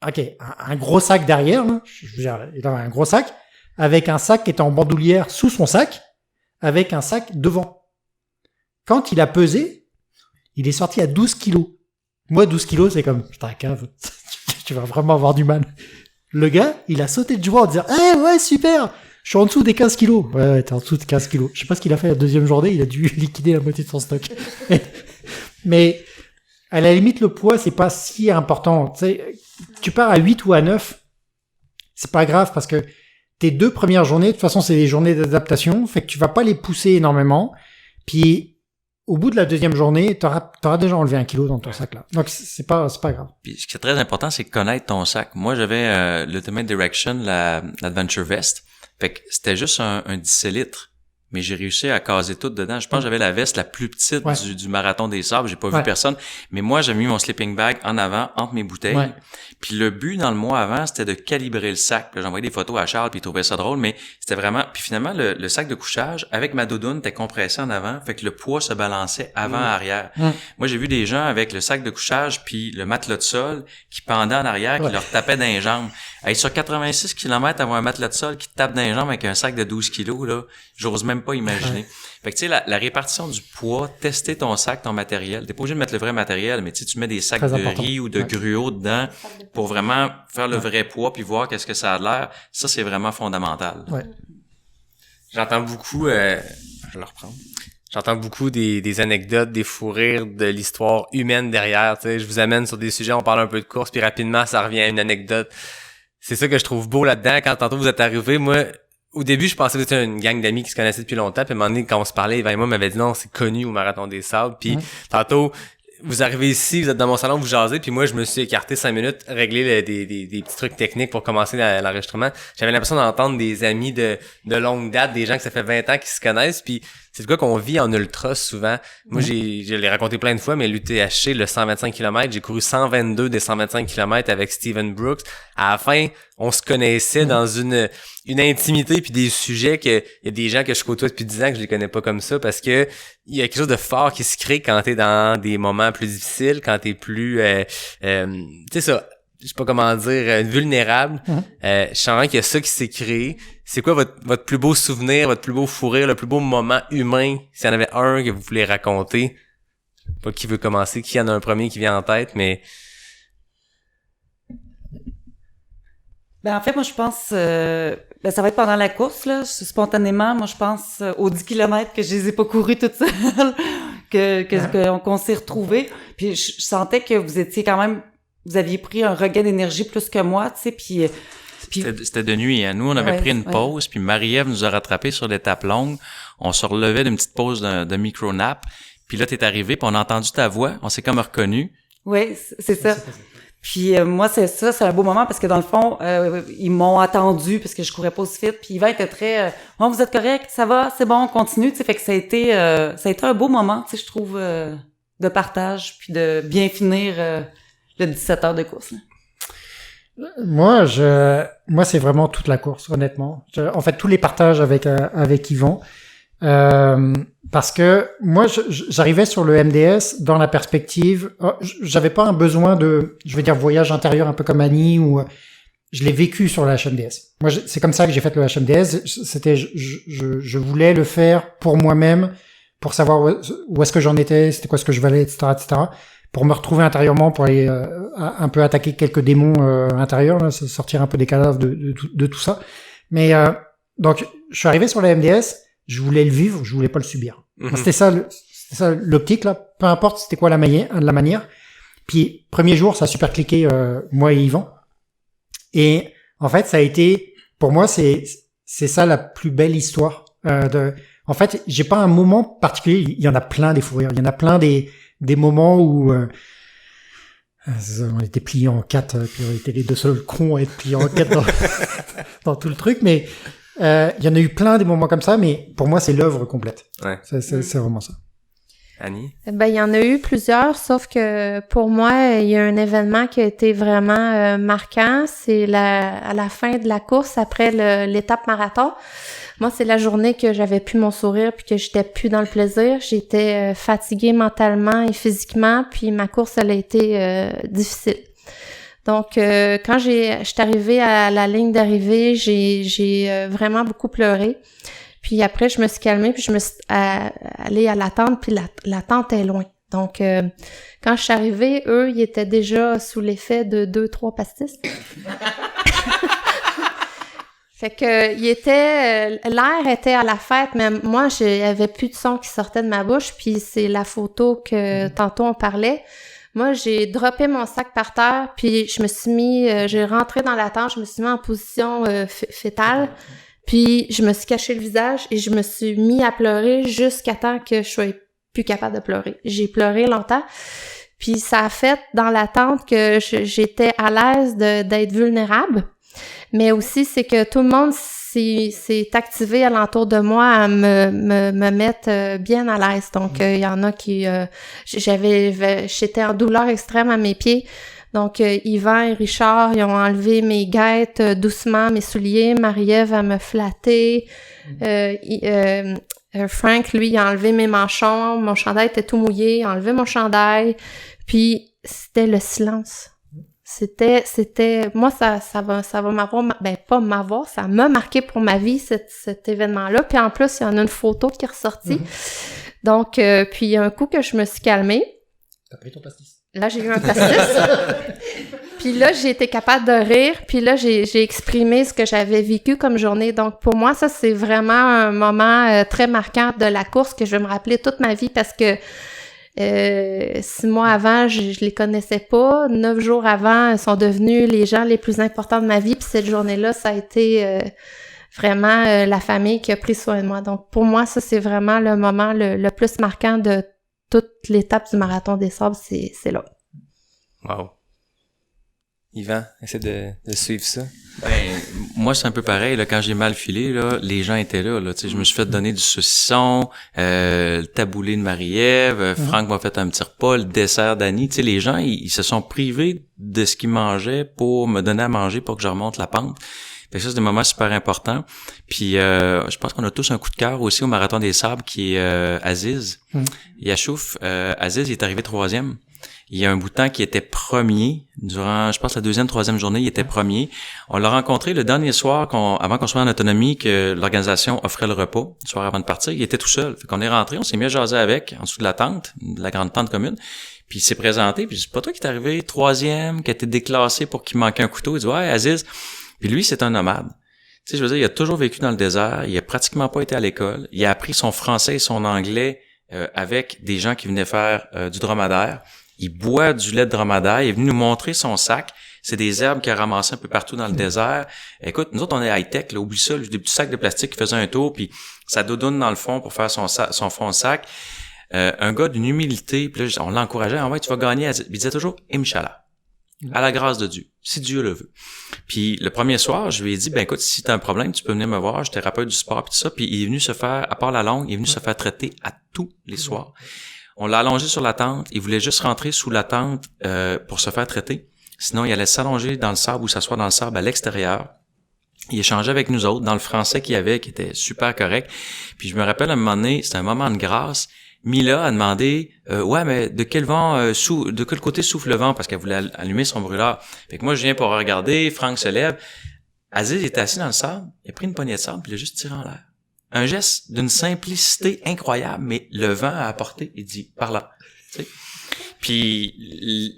un gros sac derrière, là. Je veux dire, il avait un gros sac, avec un sac qui était en bandoulière sous son sac, avec un sac devant. Quand il a pesé, il est sorti à 12 kilos. Moi, 12 kilos, c'est comme, putain, cave, tu vas vraiment avoir du mal. Le gars, il a sauté de joie en disant, ouais, super, je suis en dessous des 15 kilos. Ouais, t'es en dessous de 15 kilos. Je sais pas ce qu'il a fait la deuxième journée, il a dû liquider la moitié de son stock. Mais, à la limite, le poids, c'est pas si important. Tu sais, tu pars à 8 ou à 9, c'est pas grave parce que tes 2 premières journées, de toute façon, c'est des journées d'adaptation, fait que tu vas pas les pousser énormément. Puis, au bout de la deuxième journée, t'auras déjà enlevé 1 kilo dans ton sac là. Donc, c'est pas grave. Puis ce qui est très important, c'est connaître ton sac. Moi, j'avais l'Ultimate Direction, l'Adventure Vest. Fait que c'était juste un 10 litres. Mais j'ai réussi à caser tout dedans. Je pense que j'avais la veste la plus petite du marathon des sables. J'ai pas vu personne. Mais moi, j'avais mis mon sleeping bag en avant, entre mes bouteilles. Ouais. Puis le but, dans le mois avant, c'était de calibrer le sac. J'ai envoyé des photos à Charles, puis il trouvait ça drôle. Mais c'était vraiment... Puis finalement, le sac de couchage, avec ma doudoune, était compressé en avant. Fait que le poids se balançait avant-arrière. Moi, j'ai vu des gens avec le sac de couchage puis le matelas de sol qui pendait en arrière, qui leur tapait dans les jambes. Hey, sur 86 km, avoir un matelas de sol qui te tape dans les jambes avec un sac de 12 kilos, là, j'ose même pas imaginer. Fait que tu sais, la répartition du poids, tester ton sac, ton matériel. T'es pas obligé de mettre le vrai matériel, mais tu mets des sacs de riz ou de gruau dedans pour vraiment faire le vrai poids puis voir qu'est-ce que ça a l'air. Ça, c'est vraiment fondamental. Ouais. J'entends beaucoup, je vais le reprendre. J'entends beaucoup des anecdotes, des fous rires, de l'histoire humaine derrière. Tu sais, je vous amène sur des sujets, on parle un peu de course, puis rapidement, ça revient à une anecdote. C'est ça que je trouve beau là-dedans. Quand tantôt vous êtes arrivés, moi, au début, je pensais que c'était une gang d'amis qui se connaissaient depuis longtemps. Puis à un moment donné, quand on se parlait, Yvan et moi m'avait dit non, c'est connu au Marathon des Sables. Puis tantôt, vous arrivez ici, vous êtes dans mon salon, vous jasez, puis moi, je me suis écarté 5 minutes, régler des petits trucs techniques pour commencer l'enregistrement. J'avais l'impression d'entendre des amis de longue date, des gens que ça fait 20 ans qui se connaissent, puis c'est de quoi qu'on vit en ultra souvent. Moi, je l'ai raconté plein de fois, mais l'UTHC, le 125 km, j'ai couru 122 des 125 km avec Steven Brooks. À la fin, on se connaissait dans une intimité puis des sujets que il y a des gens que je côtoie depuis 10 ans que je les connais pas comme ça parce que il y a quelque chose de fort qui se crée quand t'es dans des moments plus difficiles, quand t'es plus tu sais ça, je sais pas comment dire, vulnérable. Je sens qu'il y a ça qui s'est créé. C'est quoi votre plus beau souvenir, votre plus beau fou rire, le plus beau moment humain, s'il y en avait un que vous voulez raconter? Pas qui veut commencer, qui en a un premier qui vient en tête, mais... Ben en fait, moi je pense ça va être pendant la course là, spontanément, moi je pense aux 10 km que je les ai pas courus toute seule, qu'on s'est retrouvés. Puis je sentais que vous étiez quand même, vous aviez pris un regain d'énergie plus que moi, tu sais, puis c'était de nuit, hein. Nous on avait pris une pause, puis Marie-Ève nous a rattrapés sur l'étape longue. On se relevait d'une petite pause de micro-nap. Puis là t'es arrivé, puis on a entendu ta voix, on s'est comme reconnu. Oui, c'est ça. Puis moi, c'est un beau moment parce que dans le fond, ils m'ont attendu parce que je courais pas aussi vite. Puis Yvan était très bon, vous êtes correct, ça va, c'est bon, on continue. Tu sais, fait que ça a été un beau moment, tu sais, je trouve, de partage puis de bien finir le 17 heures de course. Là. Moi, c'est vraiment toute la course, honnêtement. En fait, tous les partages avec Yvan. Parce que moi, j'arrivais sur le MDS dans la perspective, j'avais pas un besoin de, je veux dire, voyage intérieur un peu comme Annie ou je l'ai vécu sur le HMDS. Moi, c'est comme ça que j'ai fait le HMDS. C'était, je voulais le faire pour moi-même, pour savoir où est-ce que j'en étais, c'était quoi ce que je valais, etc., pour me retrouver intérieurement, pour aller un peu attaquer quelques démons intérieurs, là, sortir un peu des cadavres de tout ça. Mais donc, je suis arrivé sur le MDS. Je voulais le vivre, je voulais pas le subir. C'était ça l'optique, là. Peu importe c'était quoi la manière. Puis, premier jour, ça a super cliqué, moi et Yvan. Et, en fait, ça a été, pour moi, c'est ça la plus belle histoire, en fait, j'ai pas un moment particulier, il y en a plein des fous rires, il y en a plein des moments où, on était pliés en 4, puis on était les deux seuls cons à être pliés en 4 dans tout le truc, mais, il y en a eu plein des moments comme ça, mais pour moi, c'est l'œuvre complète. Ouais. C'est vraiment ça. Annie? Ben, il y en a eu plusieurs, sauf que pour moi, il y a un événement qui a été vraiment marquant. C'est à la fin de la course, après l'étape marathon. Moi, c'est la journée que j'avais plus mon sourire puis que j'étais plus dans le plaisir. J'étais fatiguée mentalement et physiquement, puis ma course, elle a été difficile. Donc, quand j'étais arrivée à la ligne d'arrivée, j'ai vraiment beaucoup pleuré. Puis après, je me suis calmée, puis je me suis allée à la tente, puis la tente est loin. Donc, quand je suis arrivée, eux, ils étaient déjà sous l'effet de 2-3 pastis. Fait que l'air était à la fête, mais moi, j'avais plus de son qui sortait de ma bouche, puis c'est la photo que tantôt on parlait. Moi, j'ai droppé mon sac par terre, puis je me suis j'ai rentré dans la tente, je me suis mis en position fétale, puis je me suis caché le visage et je me suis mis à pleurer jusqu'à temps que je sois plus capable de pleurer. J'ai pleuré longtemps, puis ça a fait dans la tente que j'étais à l'aise d'être vulnérable, mais aussi c'est que tout le monde s'est activé alentour de moi à me mettre bien à l'aise. Donc, il y en a qui... j'étais en douleur extrême à mes pieds. Donc, Yvan et Richard, ils ont enlevé mes guêtres doucement, mes souliers. Marie-Ève, elle me flatté. Frank, lui, il a enlevé mes manchons. Mon chandail était tout mouillé. Il a enlevé mon chandail. Puis, c'était le silence. C'était moi ça va m'avoir pas m'avoir, ça m'a marqué pour ma vie cet événement-là. Puis en plus, il y en a une photo qui est ressortie. Donc puis un coup que je me suis calmée. T'as pris ton pastis. Là, j'ai eu un pastis. Puis là, j'ai été capable de rire, puis là j'ai exprimé ce que j'avais vécu comme journée. Donc pour moi, ça c'est vraiment un moment très marquant de la course que je vais me rappeler toute ma vie parce que 6 mois avant, je les connaissais pas. 9 jours avant, ils sont devenus les gens les plus importants de ma vie. Puis cette journée-là, ça a été vraiment la famille qui a pris soin de moi. Donc pour moi, ça c'est vraiment le moment le plus marquant de toute l'étape du Marathon des Sables, c'est là. Wow. Yvan, essaie de suivre ça. Ben, moi, c'est un peu pareil, là, quand j'ai mal filé, là, les gens étaient là, tu sais, je me suis fait donner du saucisson, le taboulé de Marie-Ève, Franck m'a fait un petit repas, le dessert d'Annie, tu sais, les gens, ils se sont privés de ce qu'ils mangeaient pour me donner à manger pour que je remonte la pente. Fait que ça, c'est des moments super importants. Puis, je pense qu'on a tous un coup de cœur aussi au Marathon des Sables qui est Aziz. Yachouf, Aziz, il est arrivé 3e. Il y a un bout de temps qui était premier. Durant, je pense, la 2e, 3e journée, il était premier. On l'a rencontré le dernier soir, avant qu'on soit en autonomie, que l'organisation offrait le repas, le soir avant de partir. Il était tout seul. Fait qu'on est rentré, on s'est mis à jaser avec, en dessous de la tente, de la grande tente commune. Puis il s'est présenté, puis c'est pas toi qui est arrivé 3e, qui a été déclassé pour qu'il manquait un couteau. Il dit, ouais, Aziz. Puis lui, c'est un nomade. Tu sais, je veux dire, il a toujours vécu dans le désert. Il a pratiquement pas été à l'école. Il a appris son français et son anglais avec des gens qui venaient faire du dromadaire. Il boit du lait de dromadaire. Il est venu nous montrer son sac. C'est des herbes qu'il a ramassées un peu partout dans le désert. Écoute, nous autres, on est high-tech, là. Oublie ça, des petits sacs de plastique qui faisaient un tour, puis ça doudoune dans le fond pour faire son fond de sac. Un gars d'une humilité, puis là, on l'encourageait. En vrai, tu vas gagner. Il disait toujours, Inch'Allah. À la grâce de Dieu, si Dieu le veut. Puis le premier soir, je lui ai dit, ben écoute, si t'as un problème, tu peux venir me voir, je suis thérapeute du sport, puis tout ça. Puis il est venu se faire, à part la longue, il est venu se faire traiter à tous les soirs. On l'a allongé sur la tente. Il voulait juste rentrer sous la tente pour se faire traiter. Sinon, il allait s'allonger dans le sable ou s'asseoir dans le sable à l'extérieur. Il échangeait avec nous autres dans le français qu'il y avait, qui était super correct. Puis je me rappelle à un moment donné, c'était un moment de grâce. Mila a demandé ouais, mais de quel côté souffle le vent, parce qu'elle voulait allumer son brûleur. Fait que moi, je viens pour regarder. Franck se lève. Aziz était assis dans le sable. Il a pris une poignée de sable puis il a juste tiré en l'air. Un geste d'une simplicité incroyable, mais le vent a apporté, il dit, par là. Tu sais. Puis,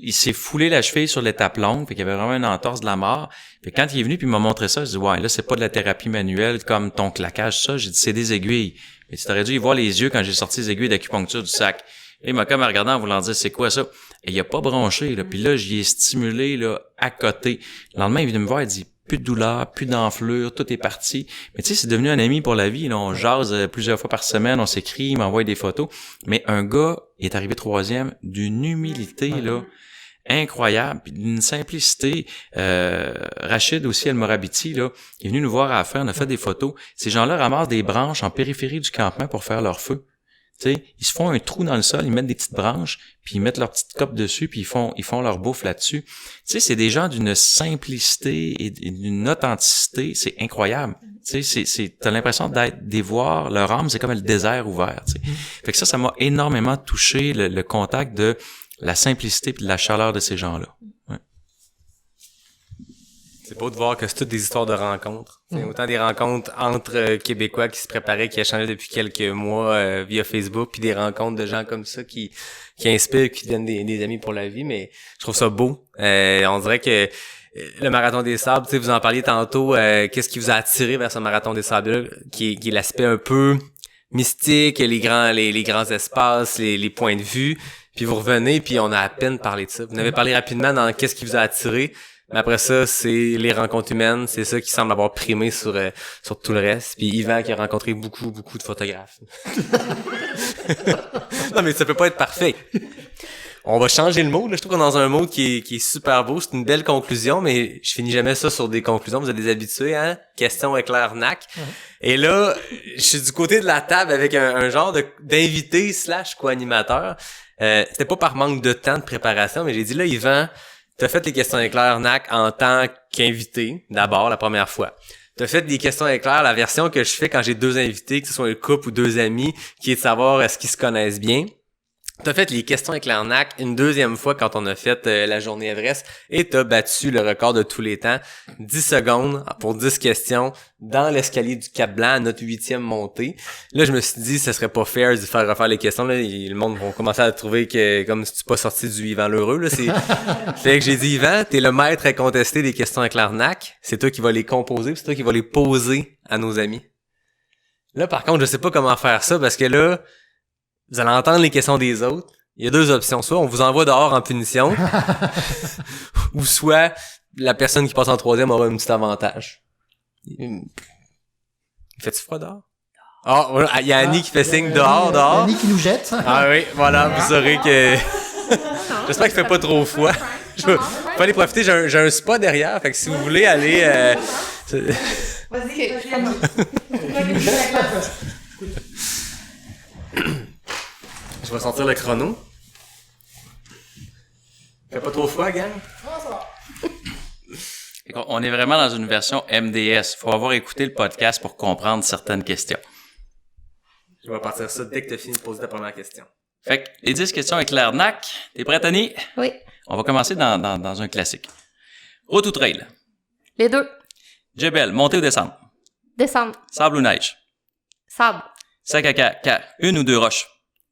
il s'est foulé la cheville sur l'étape longue, fait qu'il y avait vraiment une entorse de la mort. Puis quand il est venu puis il m'a montré ça, je dis, ouais, là, c'est pas de la thérapie manuelle comme ton claquage, ça. J'ai dit, c'est des aiguilles. Mais tu t'aurais dû y voir les yeux quand j'ai sorti les aiguilles d'acupuncture du sac. Et il m'a comme regardé en voulant dire, c'est quoi ça? Et il a pas bronché, là. Puis là, j'y ai stimulé, là, à côté. Le lendemain, il est venu me voir, il dit, plus de douleur, plus d'enflure, tout est parti. Mais tu sais, c'est devenu un ami pour la vie. Là, on jase plusieurs fois par semaine, on s'écrit, il m'envoie des photos. Mais un gars est arrivé 3e d'une humilité là incroyable, puis d'une simplicité. Rachid aussi, El Morabiti, là, il est venu nous voir à la fin, on a fait des photos. Ces gens-là ramassent des branches en périphérie du campement pour faire leur feu. Tu sais, ils se font un trou dans le sol, ils mettent des petites branches, puis ils mettent leur petite cope dessus, puis ils font leur bouffe là-dessus. Tu sais, c'est des gens d'une simplicité et d'une authenticité, c'est incroyable. Tu sais, t'as l'impression d'y voir leur âme, c'est comme le désert ouvert. Tu sais. Fait que ça m'a énormément touché le contact de la simplicité puis de la chaleur de ces gens-là. Ouais. C'est beau de voir que c'est toutes des histoires de rencontres. C'est autant des rencontres entre Québécois qui se préparaient, qui échangeaient depuis quelques mois via Facebook, puis des rencontres de gens comme ça qui inspirent, qui deviennent des amis pour la vie. Mais je trouve ça beau. On dirait que le Marathon des Sables, tu sais, vous en parliez tantôt, qu'est-ce qui vous a attiré vers ce Marathon des Sables-là, qui est l'aspect un peu mystique, les grands espaces, les points de vue. Puis vous revenez, puis on a à peine parlé de ça. Vous en avez parlé rapidement dans qu'est-ce qui vous a attiré. Mais après ça, c'est les rencontres humaines, c'est ça qui semble avoir primé sur tout le reste. Puis Yvan qui a rencontré beaucoup de photographes. Non, mais ça peut pas être parfait. On va changer le mot, là. Je trouve qu'on est dans un mot qui est super beau. C'est une belle conclusion, mais je finis jamais ça sur des conclusions. Vous êtes des habitués, hein? Question éclair nac. Et là, je suis du côté de la table avec un genre d'invité / co-animateur. C'était pas par manque de temps de préparation, mais j'ai dit là, Yvan, t'as fait les questions éclairs NAC en tant qu'invité, d'abord, la première fois. T'as fait des questions éclairs, la version que je fais quand j'ai 2 invités, que ce soit un couple ou 2 amis, qui est de savoir est-ce qu'ils se connaissent bien. T'as fait les questions éclairs NAC une 2e fois quand on a fait la journée Everest et t'as battu le record de tous les temps. 10 secondes pour 10 questions dans l'escalier du Cap Blanc à notre 8e montée. Là, je me suis dit, ce serait pas fair de faire refaire les questions. Là, le monde va commencer à trouver que comme si tu pas sorti du Yvan l'heureux. Là, fait que j'ai dit, Yvan, t'es le maître incontesté des questions éclairs NAC. C'est toi qui vas les composer, c'est toi qui vas les poser à nos amis. Là, par contre, je sais pas comment faire ça parce que là, vous allez entendre les questions des autres. Il y a 2 options. Soit on vous envoie dehors en punition, ou soit la personne qui passe en 3e aura un petit avantage. Fait-tu froid dehors? Ah, voilà, il y a Annie qui fait signe dehors. Annie qui nous jette. Ah oui, voilà, vous saurez que... J'espère qu'il fait pas trop froid. Faut aller profiter, j'ai un spa derrière, fait que si vous voulez aller... Vas-y, Je vais sortir le chrono. Fait pas trop froid, gang? On est vraiment dans une version MDS. Faut avoir écouté le podcast pour comprendre certaines questions. Je vais partir ça dès que t'as fini de poser ta première question. Fait que les 10 questions éclair NAC. T'es prête, Annie? Oui. On va commencer dans un classique. Route ou trail? Les 2. Djebel, montée ou descente? Descendre. Sable ou neige? Sable. Sac à caca, 1 ou 2 roches?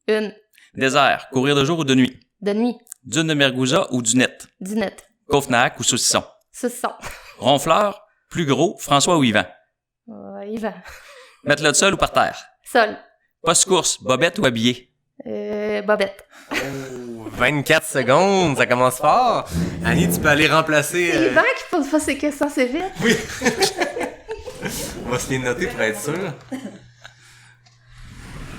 1. Désert, courir de jour ou de nuit? De nuit. Dune de mergouza ou dunette? Dinette. Gaufnac ou saucisson? Saucisson. Ronfleur, plus gros, François ou Yvan? Yvan. Mettre-le de sol ou par terre? Sol. Post-course, bobette ou habillé? Bobette. 24 secondes, ça commence fort. Annie, tu peux aller remplacer... C'est Yvan qui pose pas ces questions, c'est vite. Oui. On va se les noter pour être sûr.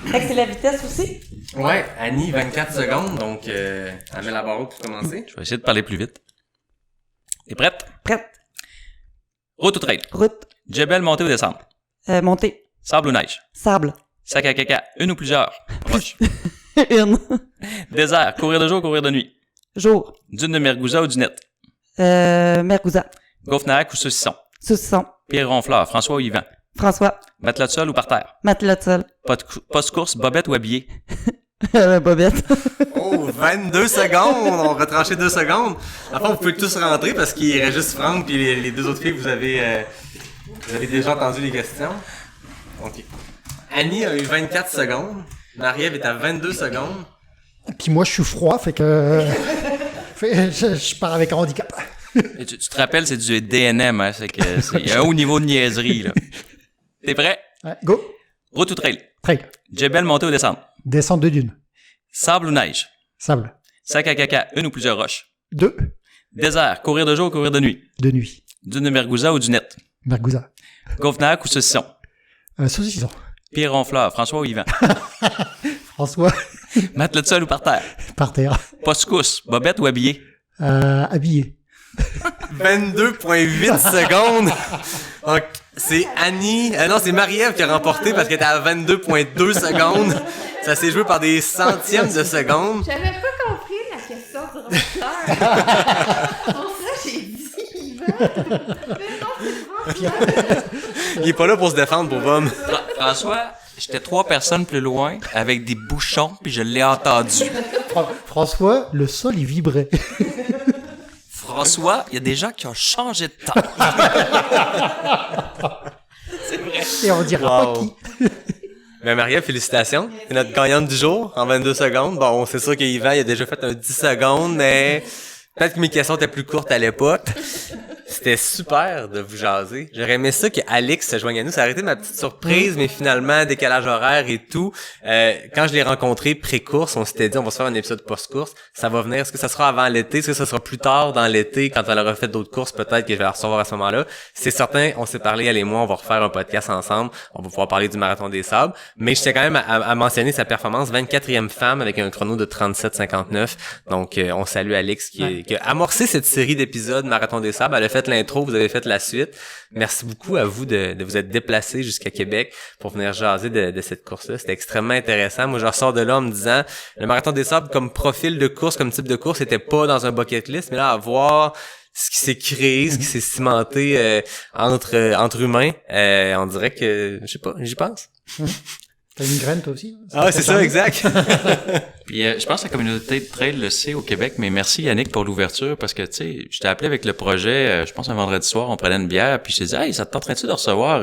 Fait que c'est la vitesse aussi? Ouais, Annie, 24 secondes, donc elle met la barre haute pour commencer. Je vais essayer de parler plus vite. T'es prête? Prête. Route ou trail? Route. Djebel, montée ou descente? Montée. Sable ou neige? Sable. Sac à caca, 1 ou plusieurs? Roche. 1. Désert, courir de jour, courir de nuit? Jour. Dune de mergouza ou dunette? Mergouza. Gaufnac ou saucisson? Saucisson. Pierre Ronfleur, François ou Yvan? François. Matelas de sol ou par terre? Matelas de sol. Post-course, bobette ou habillé? Bobette. Oh, 22 secondes! On va trancher 2 secondes. Enfin, vous pouvez tous rentrer parce qu'il reste juste Franck et les 2 autres filles, vous avez déjà entendu les questions. OK. Annie a eu 24 secondes. Marie-Ève est à 22 secondes. Puis moi, je suis froid, fait que... je pars avec un handicap. Et tu te rappelles, c'est du DNM, hein? Il y a un haut niveau de niaiserie, là. T'es prêt? Ouais, go. Route ou trail? Trail. Djebel, montée ou descente? Descente de dune. Sable ou neige? Sable. Sac à caca, 1 ou plusieurs roches? 2. Désert, courir de jour ou courir de nuit? De nuit. Dune de mergouza ou dunette? Mergouza. Gaufnac ou saucisson? Saucisson. Pierre Ronfleur, François ou Yvan? François. Matelas de sol ou par terre? Par terre. Post-course, bobette ou habillé? Habillé. 22,8 secondes. Donc, c'est Annie... non, c'est Marie-Ève qui a remporté parce qu'elle était à 22,2 secondes. Ça s'est joué par des centièmes de secondes. J'avais pas compris la question du rockstar. Pour ça, j'ai dit Yvan. Mais non, c'est le rockstar. Il est pas là pour se défendre, pauvre homme. François, j'étais 3 personnes plus loin avec des bouchons, puis je l'ai entendu. François, le sol, il vibrait. François, il y a des gens qui ont changé de temps. C'est vrai. Et on dira pas qui. Ben Maria, félicitations. C'est notre gagnante du jour en 22 secondes. Bon, c'est sûr qu'Yvan, il a déjà fait un 10 secondes, mais peut-être que mes questions étaient plus courtes à l'époque. C'était super de vous jaser. J'aurais aimé ça que Alex se joigne à nous. Ça aurait été ma petite surprise, mais finalement, décalage horaire et tout. Quand je l'ai rencontré pré-course, on s'était dit, on va se faire un épisode post-course. Ça va venir. Est-ce que ça sera avant l'été? Est-ce que ça sera plus tard dans l'été quand elle aura fait d'autres courses? Peut-être que je vais la recevoir à ce moment-là. C'est certain, on s'est parlé, elle et moi, on va refaire un podcast ensemble. On va pouvoir parler du Marathon des Sables. Mais je tiens quand même à mentionner sa performance. 24e femme avec un chrono de 37,59. Donc, on salue Alex qui a amorcé cette série d'épisodes Marathon des Sables. Elle a fait l'intro, vous avez fait la suite. Merci beaucoup à vous de vous être déplacés jusqu'à Québec pour venir jaser de cette course-là. C'était extrêmement intéressant. Moi, je ressors de là en me disant, le Marathon des Sables comme profil de course, comme type de course, c'était pas dans un bucket list, mais là, à voir ce qui s'est créé, ce qui s'est cimenté entre humains, on dirait que, je sais pas, j'y pense. T'as une graine, toi aussi? Ah, c'est ça, exact. Puis je pense que la communauté de trail le sait au Québec, mais merci Yannick pour l'ouverture, parce que, tu sais, je t'ai appelé avec le projet, je pense un vendredi soir, on prenait une bière, puis je t'ai dit, hey, ça te tenterait-tu de recevoir,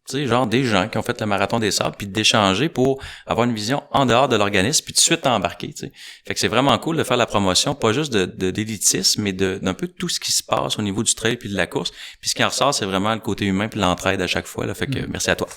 tu sais, genre des gens qui ont fait le Marathon des Sables, puis d'échanger pour avoir une vision en dehors de l'organisme, puis de suite embarquer, tu sais. Fait que c'est vraiment cool de faire la promotion, pas juste d'élitisme, mais d'un peu tout ce qui se passe au niveau du trail puis de la course. Puis ce qui en ressort, c'est vraiment le côté humain puis l'entraide à chaque fois, là. Fait que merci à toi.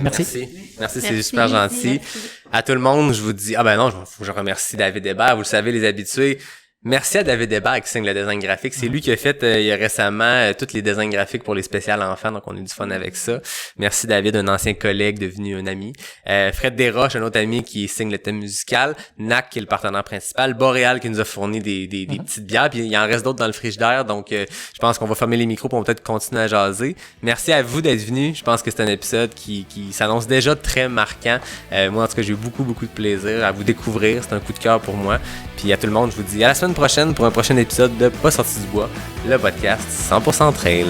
Merci. Merci, c'est super gentil. Merci. À tout le monde, je vous dis, faut que je remercie David Hébert, vous le savez, les habitués. Merci à David Hébert qui signe le design graphique. C'est lui qui a fait il y a récemment tous les designs graphiques pour les spéciales enfants, donc on a eu du fun avec ça. Merci David, un ancien collègue devenu un ami. Fred Desroches, un autre ami qui signe le thème musical. NAC qui est le partenaire principal. Boréal qui nous a fourni des petites bières, puis il en reste d'autres dans le frigidaire, donc je pense qu'on va fermer les micros pour peut-être continuer à jaser. Merci à vous d'être venus. Je pense que c'est un épisode qui s'annonce déjà très marquant. Moi en tout cas, j'ai eu beaucoup de plaisir à vous découvrir. C'est un coup de cœur pour moi. Puis à tout le monde, je vous dis à la semaine prochaine pour un prochain épisode de Pas sorti du bois, le podcast 100% trail.